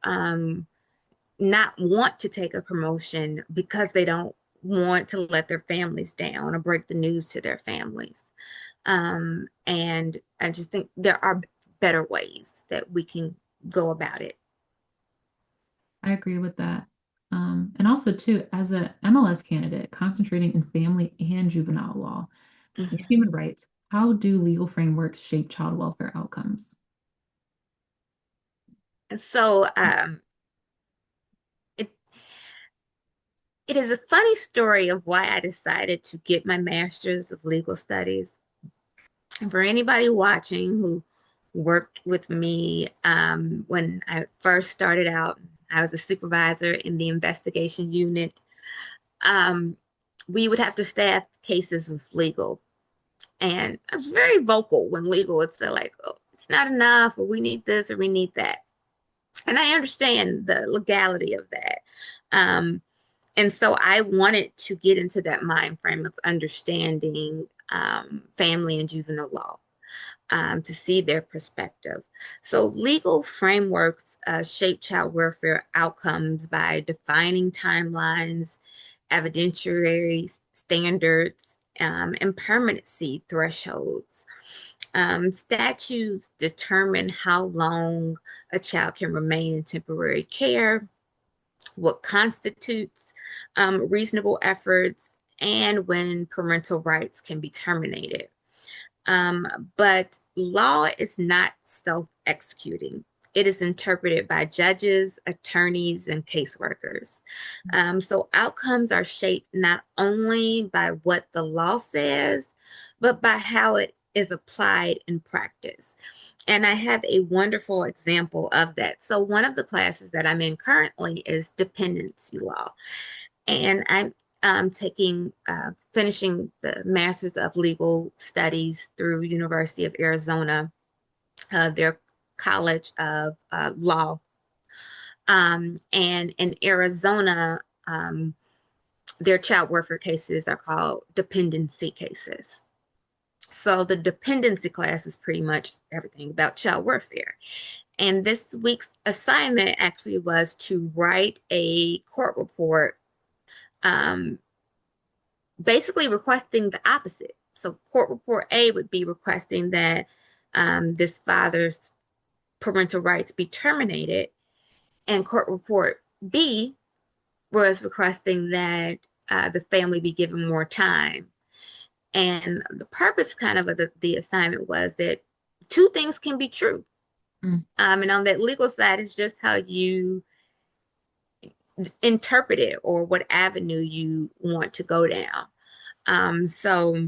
not want to take a promotion because they don't want to let their families down or break the news to their families. And I just think there are better ways that we can go about it. I agree with that. And also, too, as a MLS candidate concentrating in family and juvenile law and Mhm. human rights, how do legal frameworks shape child welfare outcomes? So it, It is a funny story of why I decided to get my master's of legal studies. And for anybody watching who worked with me when I first started out, I was a supervisor in the investigation unit. Um, we would have to staff cases with legal. And I was very vocal when legal would say, like, oh, it's not enough, or we need this, or we need that. And I understand the legality of that. Um, and so I wanted to get into that mind frame of understanding family and juvenile law to see their perspective. So legal frameworks shape child welfare outcomes by defining timelines, evidentiary standards, and permanency thresholds. Statutes determine how long a child can remain in temporary care, what constitutes reasonable efforts, and when parental rights can be terminated. But law is not self-executing. It is interpreted by judges, attorneys, and caseworkers. So outcomes are shaped not only by what the law says, but by how it is applied in practice. And I have a wonderful example of that. So one of the classes that I'm in currently is dependency law. And I'm finishing the Master's of Legal Studies through University of Arizona, their College of Law. And in Arizona, their child welfare cases are called dependency cases. So the dependency class is pretty much everything about child welfare. And this week's assignment actually was to write a court report, um, basically requesting the opposite. So court report A would be requesting that this father's parental rights be terminated, and court report B was requesting that the family be given more time. And the purpose kind of the assignment was that two things can be true. Mm. And on that legal side, it's just how you interpret it or what avenue you want to go down. So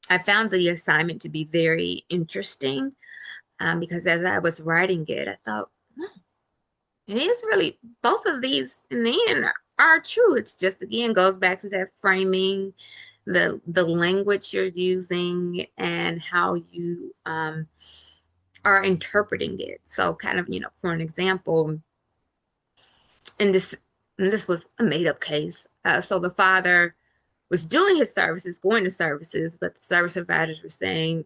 I found the assignment to be very interesting because as I was writing it, I thought, oh, it is really both of these in the end are true. It's just again goes back to that framing, the language you're using, and how you are interpreting it. So, kind of, for an example, and this and this was a made up case. So the father was doing his services, going to services, but the service providers were saying,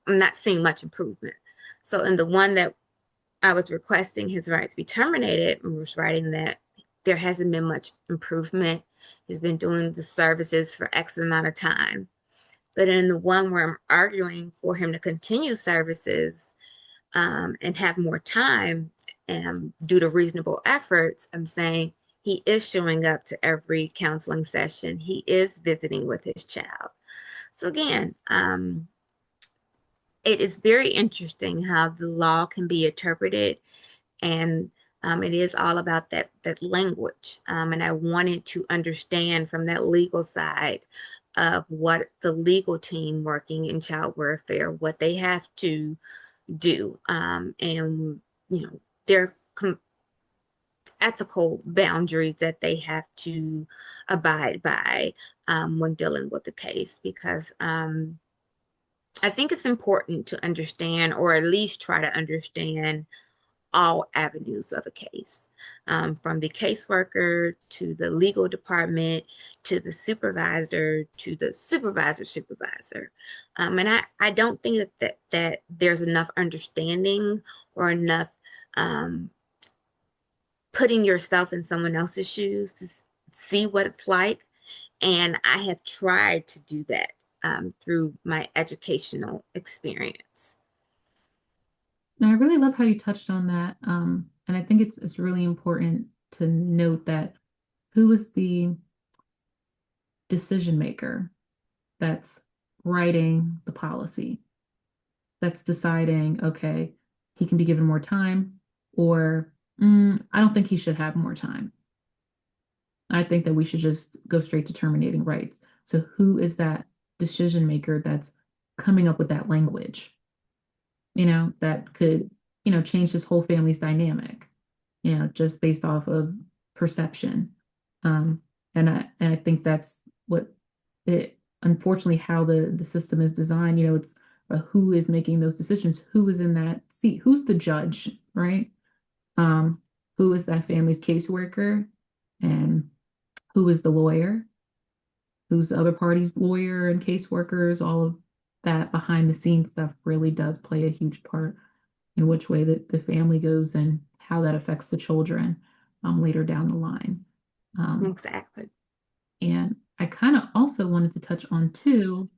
I'm not seeing much improvement. So in the one that I was requesting his right to be terminated, and was writing that there hasn't been much improvement. He's been doing the services for X amount of time. But in the one where I'm arguing for him to continue services and have more time due to reasonable efforts, I'm saying he is showing up to every counseling session. He is visiting with his child. So again, it is very interesting how the law can be interpreted, and it is all about that language. And I wanted to understand from that legal side of what the legal team working in child welfare, what they have to do, and their ethical boundaries that they have to abide by when dealing with the case, because I think it's important to understand, or at least try to understand, all avenues of a case, from the caseworker to the legal department to the supervisor to the supervisor. And I don't think that there's enough understanding or enough putting yourself in someone else's shoes to see what it's like. And I have tried to do that through my educational experience. Now, I really love how you touched on that. And I think it's really important to note that who is the decision maker that's writing the policy, that's deciding, okay, he can be given more time, or I don't think he should have more time. I think that we should just go straight to terminating rights. So who is that decision maker that's coming up with that language, that could, change this whole family's dynamic, just based off of perception. Um, and I think that's what it, unfortunately, how the system is designed, it's who is making those decisions, who is in that seat, who's the judge, right? Um, who is that family's caseworker, and who is the lawyer, who's the other party's lawyer and caseworkers, all of that behind the scenes stuff really does play a huge part in which way that the family goes and how that affects the children later down the line. Um, Exactly. and I kind of also wanted to touch on too,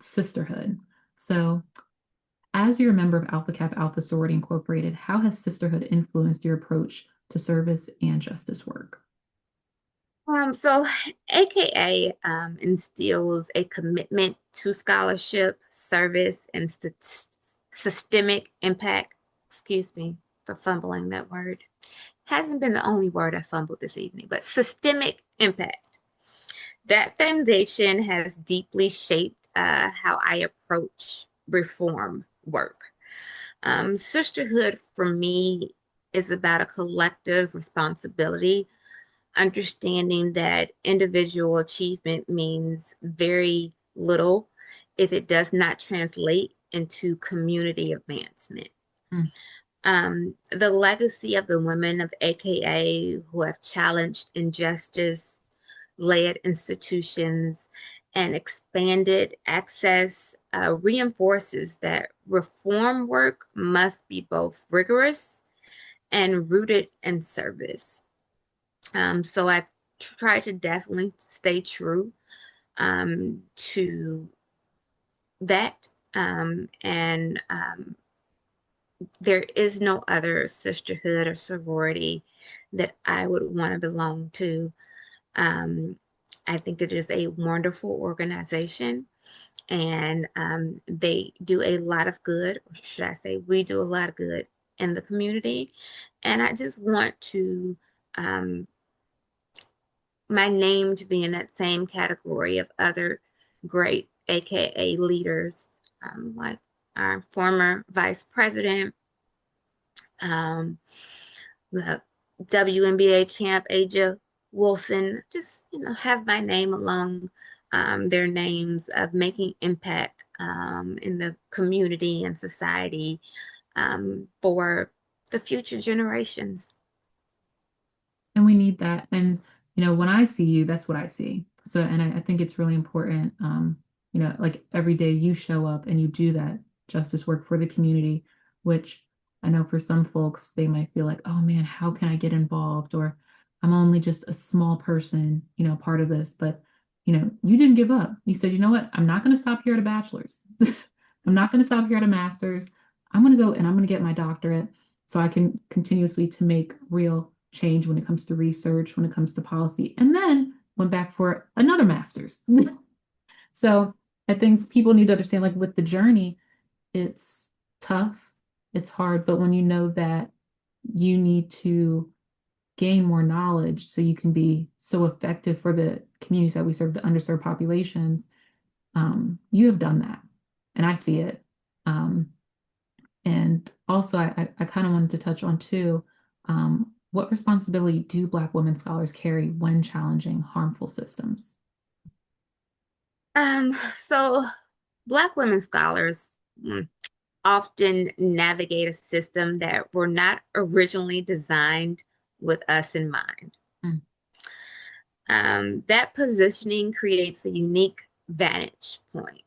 sisterhood. So, as you're a member of Alpha Kappa Alpha Sorority Incorporated, how has sisterhood influenced your approach to service and justice work? So AKA instills a commitment to scholarship, service, and systemic impact. Excuse me for fumbling that word. Hasn't been the only word I fumbled this evening, but systemic impact. That foundation has deeply shaped how I approach reform work. Sisterhood for me is about a collective responsibility, understanding that individual achievement means very little if it does not translate into community advancement. Mm. The legacy of the women of AKA who have challenged injustice, led institutions, and expanded access reinforces that reform work must be both rigorous and rooted in service. So I try to definitely stay true to that. And there is no other sisterhood or sorority that I would want to belong to. Um, I think it is a wonderful organization, and they do a lot of good, or should I say, we do a lot of good in the community. And I just want to um, my name to be in that same category of other great AKA leaders, like our former vice president, um, the WNBA champ Aja Wilson, just have my name along their names of making impact in the community and society for the future generations. And we need that. And, when I see you, that's what I see. So, and I think it's really important, like every day you show up and you do that justice work for the community, which I know for some folks, they might feel like, oh man, how can I get involved? Or I'm only just a small person, part of this. But, you didn't give up. You said, you know what? I'm not going to stop here at a bachelor's. I'm not going to stop here at a master's. I'm going to go and I'm going to get my doctorate so I can continuously to make real change when it comes to research, when it comes to policy, and then went back for another master's. So I think people need to understand, like with the journey, it's tough, it's hard, but when you know that you need to gain more knowledge so you can be so effective for the communities that we serve, the underserved populations, you have done that. And I see it. Um, and also, I kind of wanted to touch on too, what responsibility do Black women scholars carry when challenging harmful systems? So Black women scholars often navigate a system that were not originally designed with us in mind. Mm. That positioning creates a unique vantage point.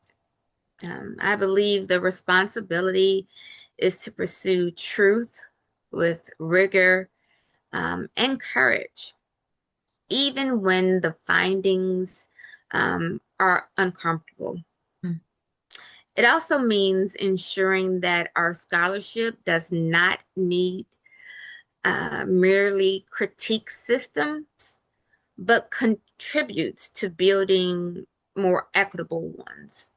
I believe the responsibility is to pursue truth with rigor and courage, even when the findings are uncomfortable. Mm. It also means ensuring that our scholarship does not need merely critique systems, but contributes to building more equitable ones.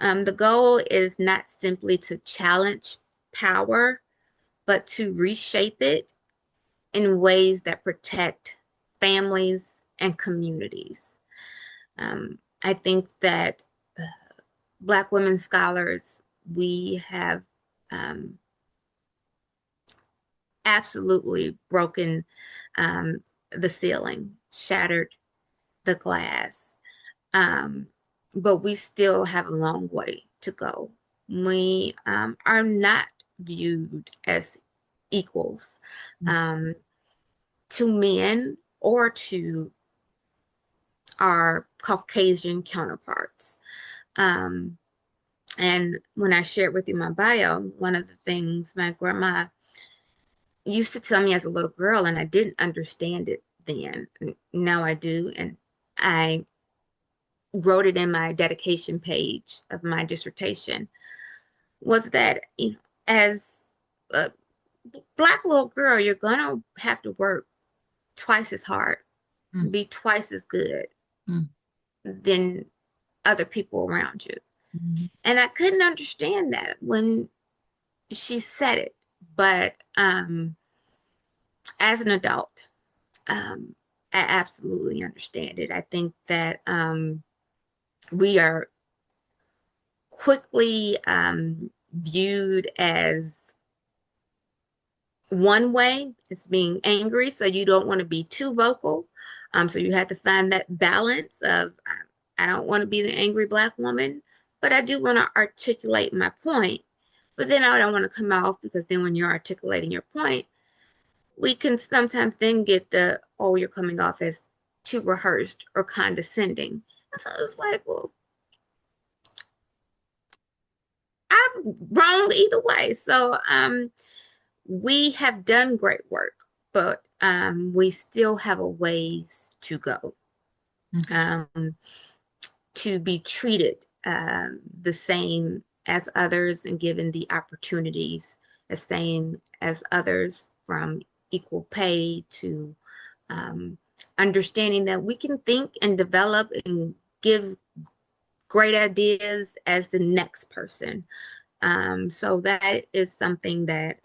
The goal is not simply to challenge power, but to reshape it in ways that protect families, and communities. I think that Black women scholars, we have um, absolutely broken the ceiling, shattered the glass, um, but we still have a long way to go. We are not viewed as equals um, to men or to our Caucasian counterparts. Um, and when I shared with you my bio, one of the things my grandma used to tell me as a little girl, and I didn't understand it then. Now I do. And I wrote it in my dedication page of my dissertation, was that, you know, as a Black little girl, you're going to have to work twice as hard, Mm, be twice as good mm, than other people around you. mm, And I couldn't understand that when she said it. But as an adult, um, I absolutely understand it. I think that we are quickly viewed as one way. It's being angry, so you don't want to be too vocal. So you have to find that balance of I don't want to be the angry Black woman, but I do want to articulate my point. But then I don't want to come off, because then when you're articulating your point, we can sometimes then get the, oh, you're coming off as too rehearsed or condescending. And so it's like, well, I'm wrong either way. So we have done great work, but we still have a ways to go mm. um, to be treated the same as others and given the opportunities the same as others, from equal pay to um, understanding that we can think and develop and give great ideas as the next person. So that is something that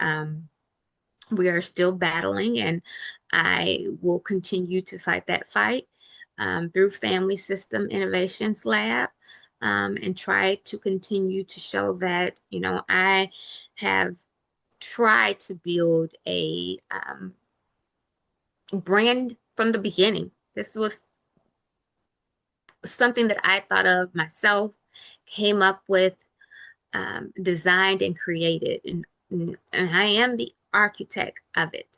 we are still battling, and I will continue to fight that fight through Family System Innovations Lab, and try to continue to show that, you know, I have tried to build a brand from the beginning. This was something that I thought of myself, came up with, designed and created, and I am the architect of it.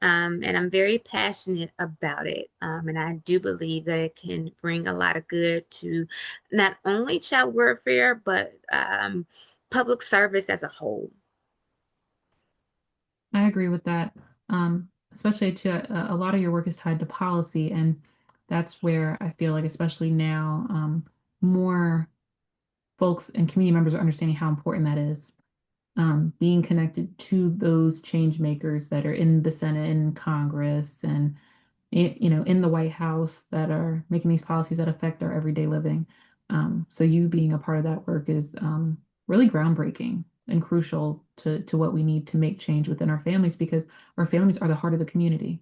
And I'm very passionate about it. And I do believe that it can bring a lot of good to not only child welfare, but public service as a whole. I agree with that. Especially a lot of your work is tied to policy, and that's where I feel like, especially now, more folks and community members are understanding how important that is. Being connected to those change makers that are in the Senate and Congress and in the White House that are making these policies that affect our everyday living. So you being a part of that work is really groundbreaking and crucial to what we need to make change within our families, because our families are the heart of the community.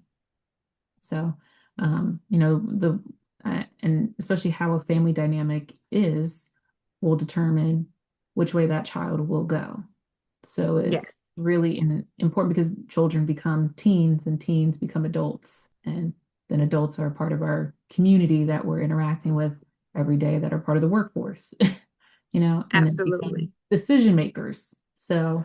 So, and especially how a family dynamic is will determine which way that child will go. So it's Yes, really important because children become teens and teens become adults. And then adults are part of our community that we're interacting with every day, that are part of the workforce, and then become absolutely. decision makers. So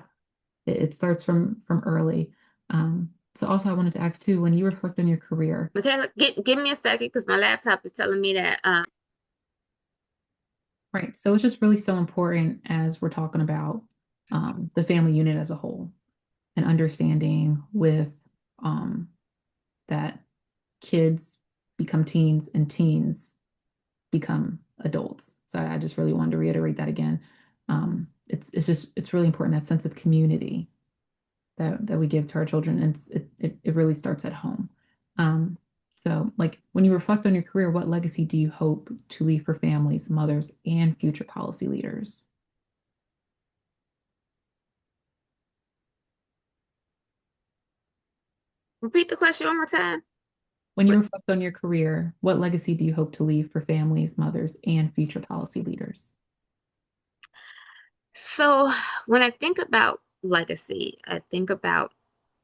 it starts from early. So also I wanted to ask too, when you reflect on your career, Michaela, give me a second, because my laptop is telling me that. right? So it's just really so important as we're talking about the family unit as a whole, and understanding with um, that kids become teens and teens become adults. So I just really wanted to reiterate that again. It's really important, that sense of community that we give to our children, and it really starts at home. Um, so like when you reflect on your career, what legacy do you hope to leave for families, mothers, and future policy leaders? Repeat the question one more time. When you But reflect on your career, what legacy do you hope to leave for families, mothers, and future policy leaders? so when I think about legacy, I think about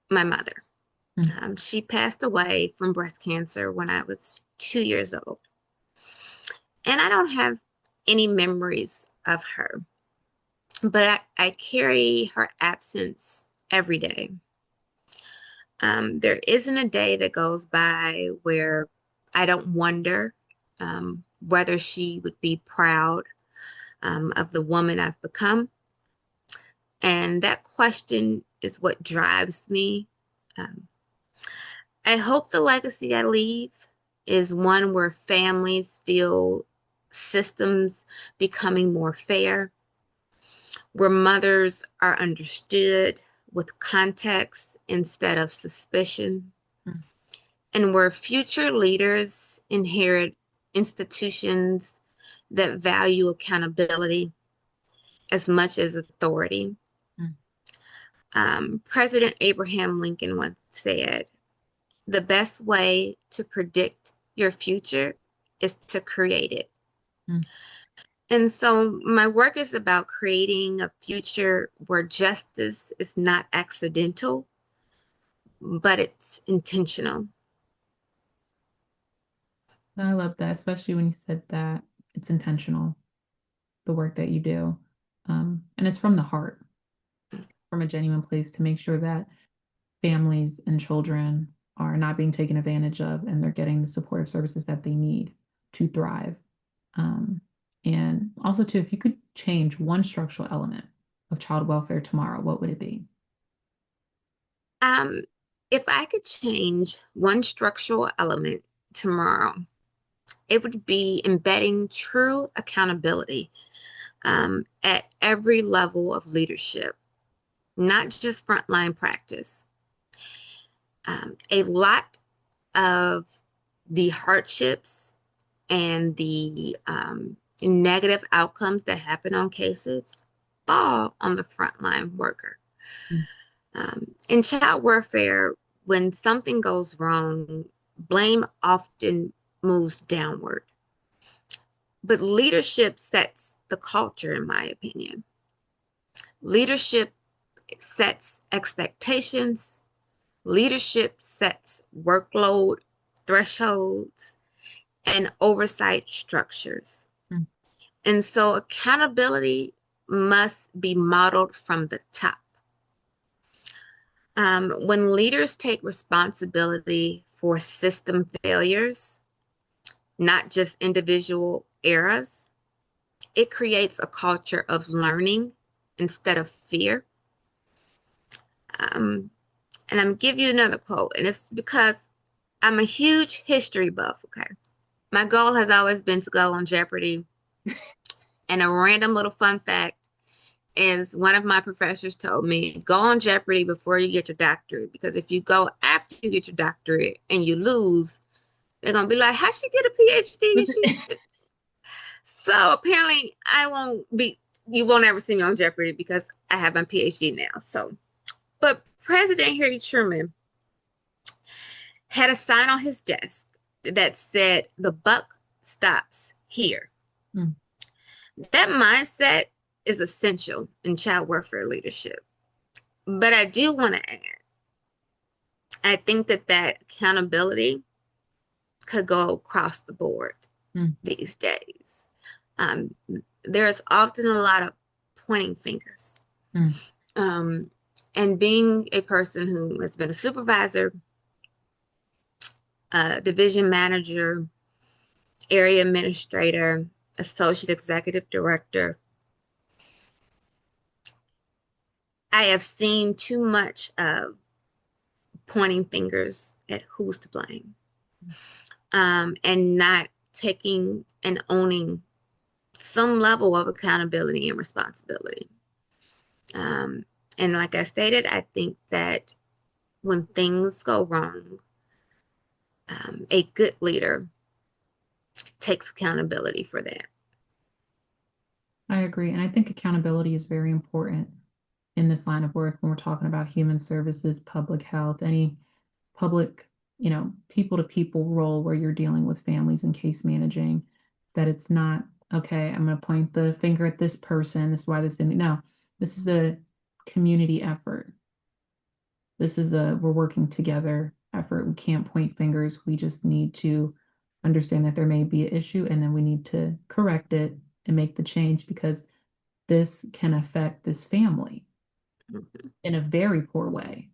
my mother. Mm, She passed away from breast cancer when I was 2 years old. And I don't have any memories of her, but I carry her absence every day. There isn't a day that goes by where I don't wonder whether she would be proud of the woman I've become. And that question is what drives me. Um, I hope the legacy I leave is one where families feel systems becoming more fair, where mothers are understood with context instead of suspicion, mm, and where future leaders inherit institutions that value accountability as much as authority. mm. President Abraham Lincoln once said, the best way to predict your future is to create it. Mm. And so my work is about creating a future where justice is not accidental, but it's intentional. I love that, especially when you said that it's intentional, the work that you do. And it's from the heart, from a genuine place to make sure that families and children are not being taken advantage of and they're getting the supportive services that they need to thrive. Um, and also, too, if you could change one structural element of child welfare tomorrow, what would it be? Um, if I could change one structural element tomorrow, it would be embedding true accountability at every level of leadership, not just frontline practice. A lot of the hardships and the negative outcomes that happen on cases fall on the frontline worker. Mm, In child welfare, when something goes wrong, blame often moves downward. But leadership sets the culture, in my opinion. Leadership sets expectations, leadership sets workload thresholds and oversight structures. mm, And so accountability must be modeled from the top. When leaders take responsibility for system failures, not just individual errors, it creates a culture of learning instead of fear. Um, and I'm give you another quote, and it's because I'm a huge history buff. Okay, my goal has always been to go on Jeopardy. And a random little fun fact is one of my professors told me, go on Jeopardy before you get your doctorate, because if you go after you get your doctorate and you lose, they're gonna be like, how'd she get a PhD? And she so apparently I won't be you won't ever see me on Jeopardy because I have my PhD now. So but President Harry Truman had a sign on his desk that said the buck stops here. mm. That mindset is essential in child welfare leadership. But I do want to add, I think that that accountability could go across the board Mm, these days. Um, there's often a lot of pointing fingers. mm. Um, and being a person who has been a supervisor, a division manager, area administrator, associate executive director, I have seen too much of pointing fingers at who's to blame, and not taking and owning some level of accountability and responsibility. Um, and like I stated, I think that when things go wrong, a good leader takes accountability for that. I agree. And I think accountability is very important in this line of work when we're talking about human services, public health, any public people to people role where you're dealing with families and case managing, that it's not, okay, I'm going to point the finger at this person. This is why this didn't. No, this is a community effort. This is a we're working together effort. We can't point fingers. We just need to understand that there may be an issue and then we need to correct it and make the change because this can affect this family Mhm. in a very poor way,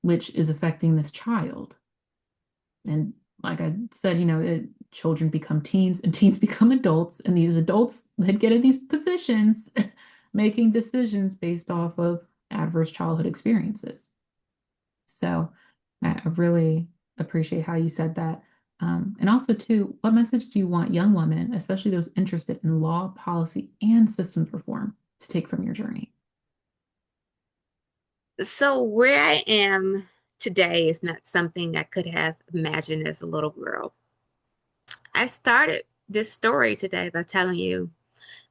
which is affecting this child. And like I said, children become teens and teens become adults, and these adults that get in these positions making decisions based off of adverse childhood experiences. So I really appreciate how you said that. And also, too, what message do you want young women, especially those interested in law, policy, and systems reform, to take from your journey? So where I am today is not something I could have imagined as a little girl. I started this story today by telling you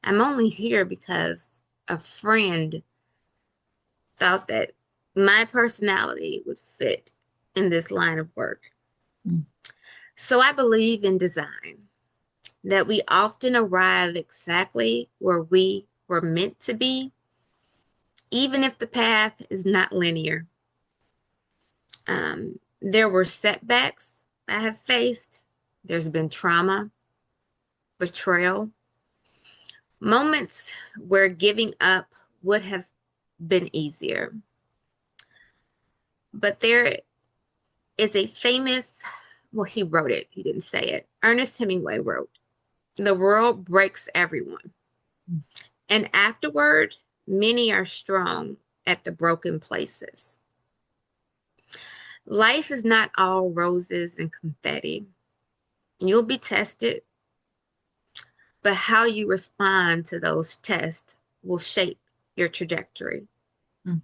I'm only here because a friend thought that my personality would fit in this line of work. Mm, So I believe in design, that we often arrive exactly where we were meant to be, even if the path is not linear. There were setbacks I have faced. There's been trauma, betrayal, moments where giving up would have been easier. But there is a famous, well, he wrote it, he didn't say it. Ernest Hemingway wrote, "The world breaks everyone. mm. And afterward, many are strong at the broken places." Life is not all roses and confetti. You'll be tested, but how you respond to those tests will shape your trajectory. Mm.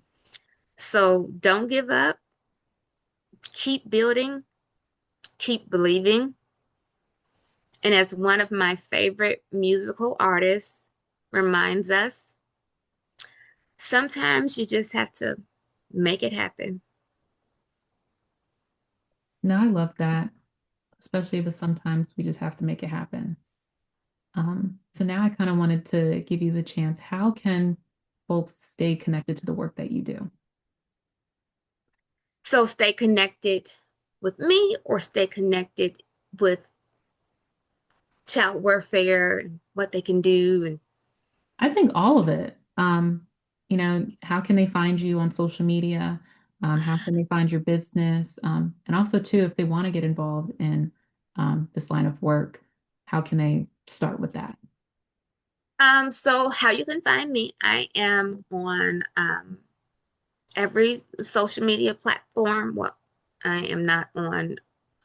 So don't give up, keep building, keep believing. And as one of my favorite musical artists reminds us, sometimes you just have to make it happen. No, I love that, especially the sometimes we just have to make it happen. So now I kind of wanted to give you the chance. How can folks stay connected to the work that you do? So stay connected with me or stay connected with child welfare and what they can do. And I think all of it. How can they find you on social media? How can they find your business? And also, too, if they want to get involved in this line of work, how can they start with that? so how you can find me, I am on every social media platform. Well, I am not on,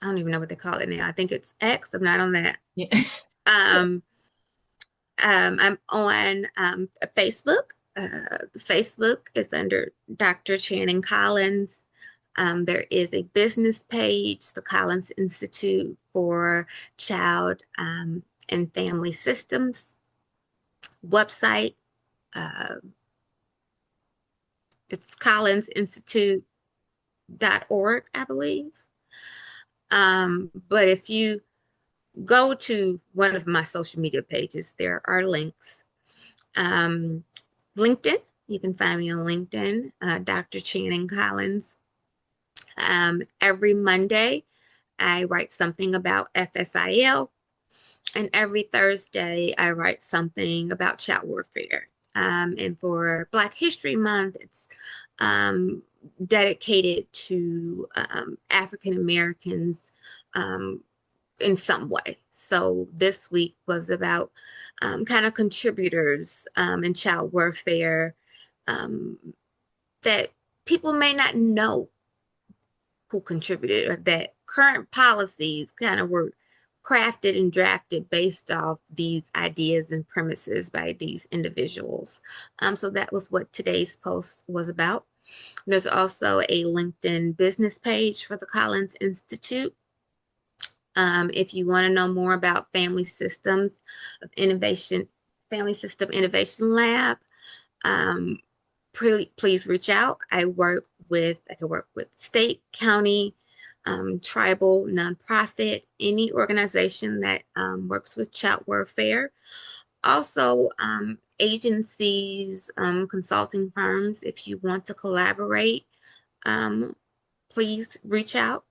I don't even know what they call it now. I think it's X. I'm not on that. Yeah. Um, I'm on Facebook. Facebook is under Dr. Channing Collins. There is a business page, the Collins Institute for Child and Family Systems website. Uh, it's collinsinstitute.org, I believe. But if you go to one of my social media pages, there are links. Um, LinkedIn, you can find me on LinkedIn, Dr. Channing Collins. Every Monday, I write something about FSIL, and every Thursday, I write something about child warfare. And for Black History Month, it's um, dedicated to African Americans in some way. So this week was about kind of contributors in child welfare um, that people may not know who contributed, or that current policies kind of were crafted and drafted based off these ideas and premises by these individuals. So that was what today's post was about. There's also a LinkedIn business page for the Collins Institute. If you want to know more about Family Systems of Innovation, Family System Innovation Lab, um, please reach out. I can work with state, county, tribal, nonprofit, any organization that works with child welfare. Also, agencies, consulting firms, if you want to collaborate, um, please reach out.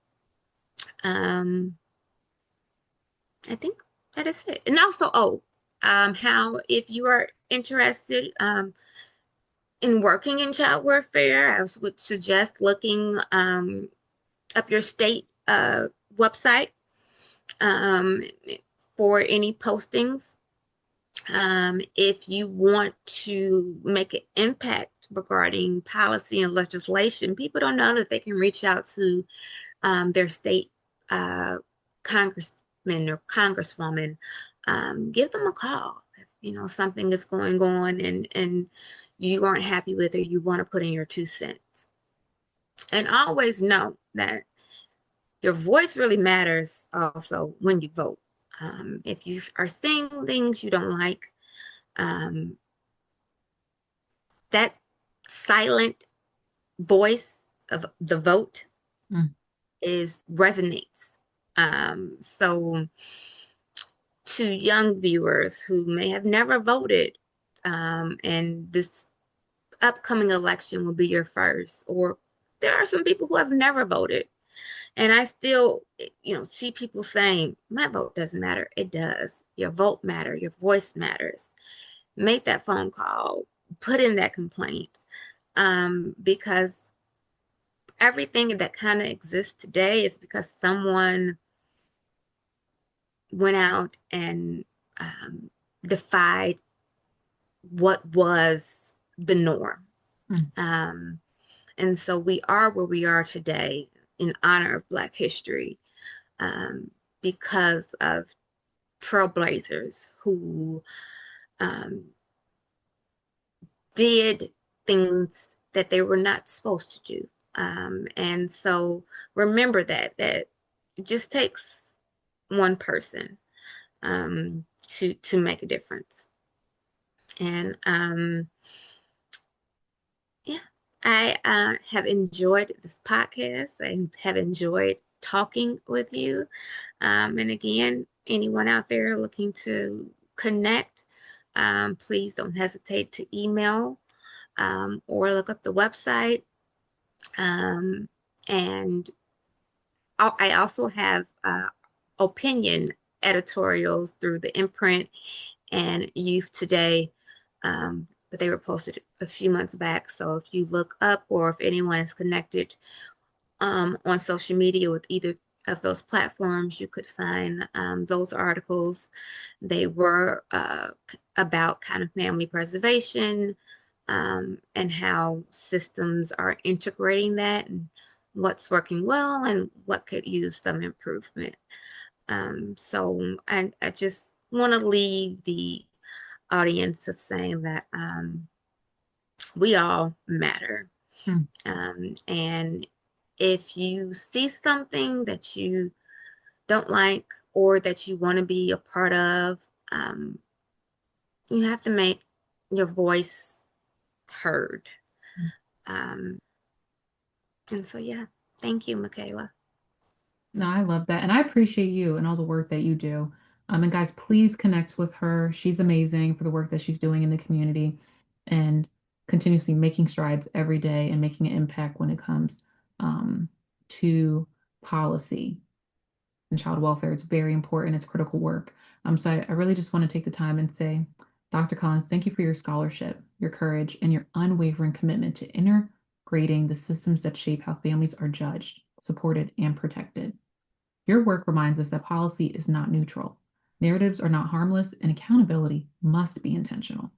Um, I think that is it. And also, how if you are interested in working in child welfare, I would suggest looking up your state website um, for any postings. If you want to make an impact regarding policy and legislation, people don't know that they can reach out to their state uh, congressman or congresswoman. Give them a call if something is going on and you aren't happy with it, you want to put in your 2 cents. And always know that your voice really matters also when you vote. If you are seeing things you don't like, um, that silent voice of the vote Mm. is resonates. So to young viewers who may have never voted, and this upcoming election will be your first, or there are some people who have never voted, and I still, see people saying, my vote doesn't matter. It does. Your vote matters. Your voice matters. Make that phone call. Put in that complaint. Because everything that kind of exists today is because someone went out and defied what was the norm. Mm. Um, and so we are where we are today in honor of Black history, because of trailblazers who um, did things that they were not supposed to do. And so remember that it just takes one person to make a difference. And yeah, I have enjoyed this podcast. I have enjoyed talking with you. And again, anyone out there looking to connect, please don't hesitate to email or look up the website. Um, and I also have opinion editorials through the imprint and Youth Today, but they were posted a few months back. So if you look up or if anyone is connected on social media with either of those platforms, you could find those articles. They were about kind of family preservation and how systems are integrating that and what's working well and what could use some improvement. So I just want to leave the audience of saying that we all matter. Mm. And if you see something that you don't like or that you want to be a part of, um, you have to make your voice heard. Um, and so, yeah, thank you, Makaila. No, I love that. And I appreciate you and all the work that you do. And guys, please connect with her. She's amazing for the work that she's doing in the community and continuously making strides every day and making an impact when it comes to policy and child welfare. It's very important. It's critical work. So I really just want to take the time and say, Dr. Collins, thank you for your scholarship, your courage, and your unwavering commitment to integrating the systems that shape how families are judged, supported, and protected. Your work reminds us that policy is not neutral. Narratives are not harmless, and accountability must be intentional.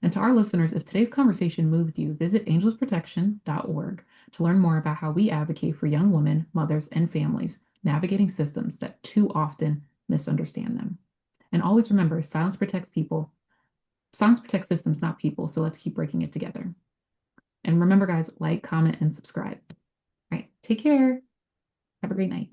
And to our listeners, if today's conversation moved you, visit angelsprotection.org to learn more about how we advocate for young women, mothers, and families navigating systems that too often misunderstand them. And always remember, silence protects people. Silence protects systems, not people. So let's keep breaking it together. And remember, guys, like, comment, and subscribe. All right, take care. Have a great night.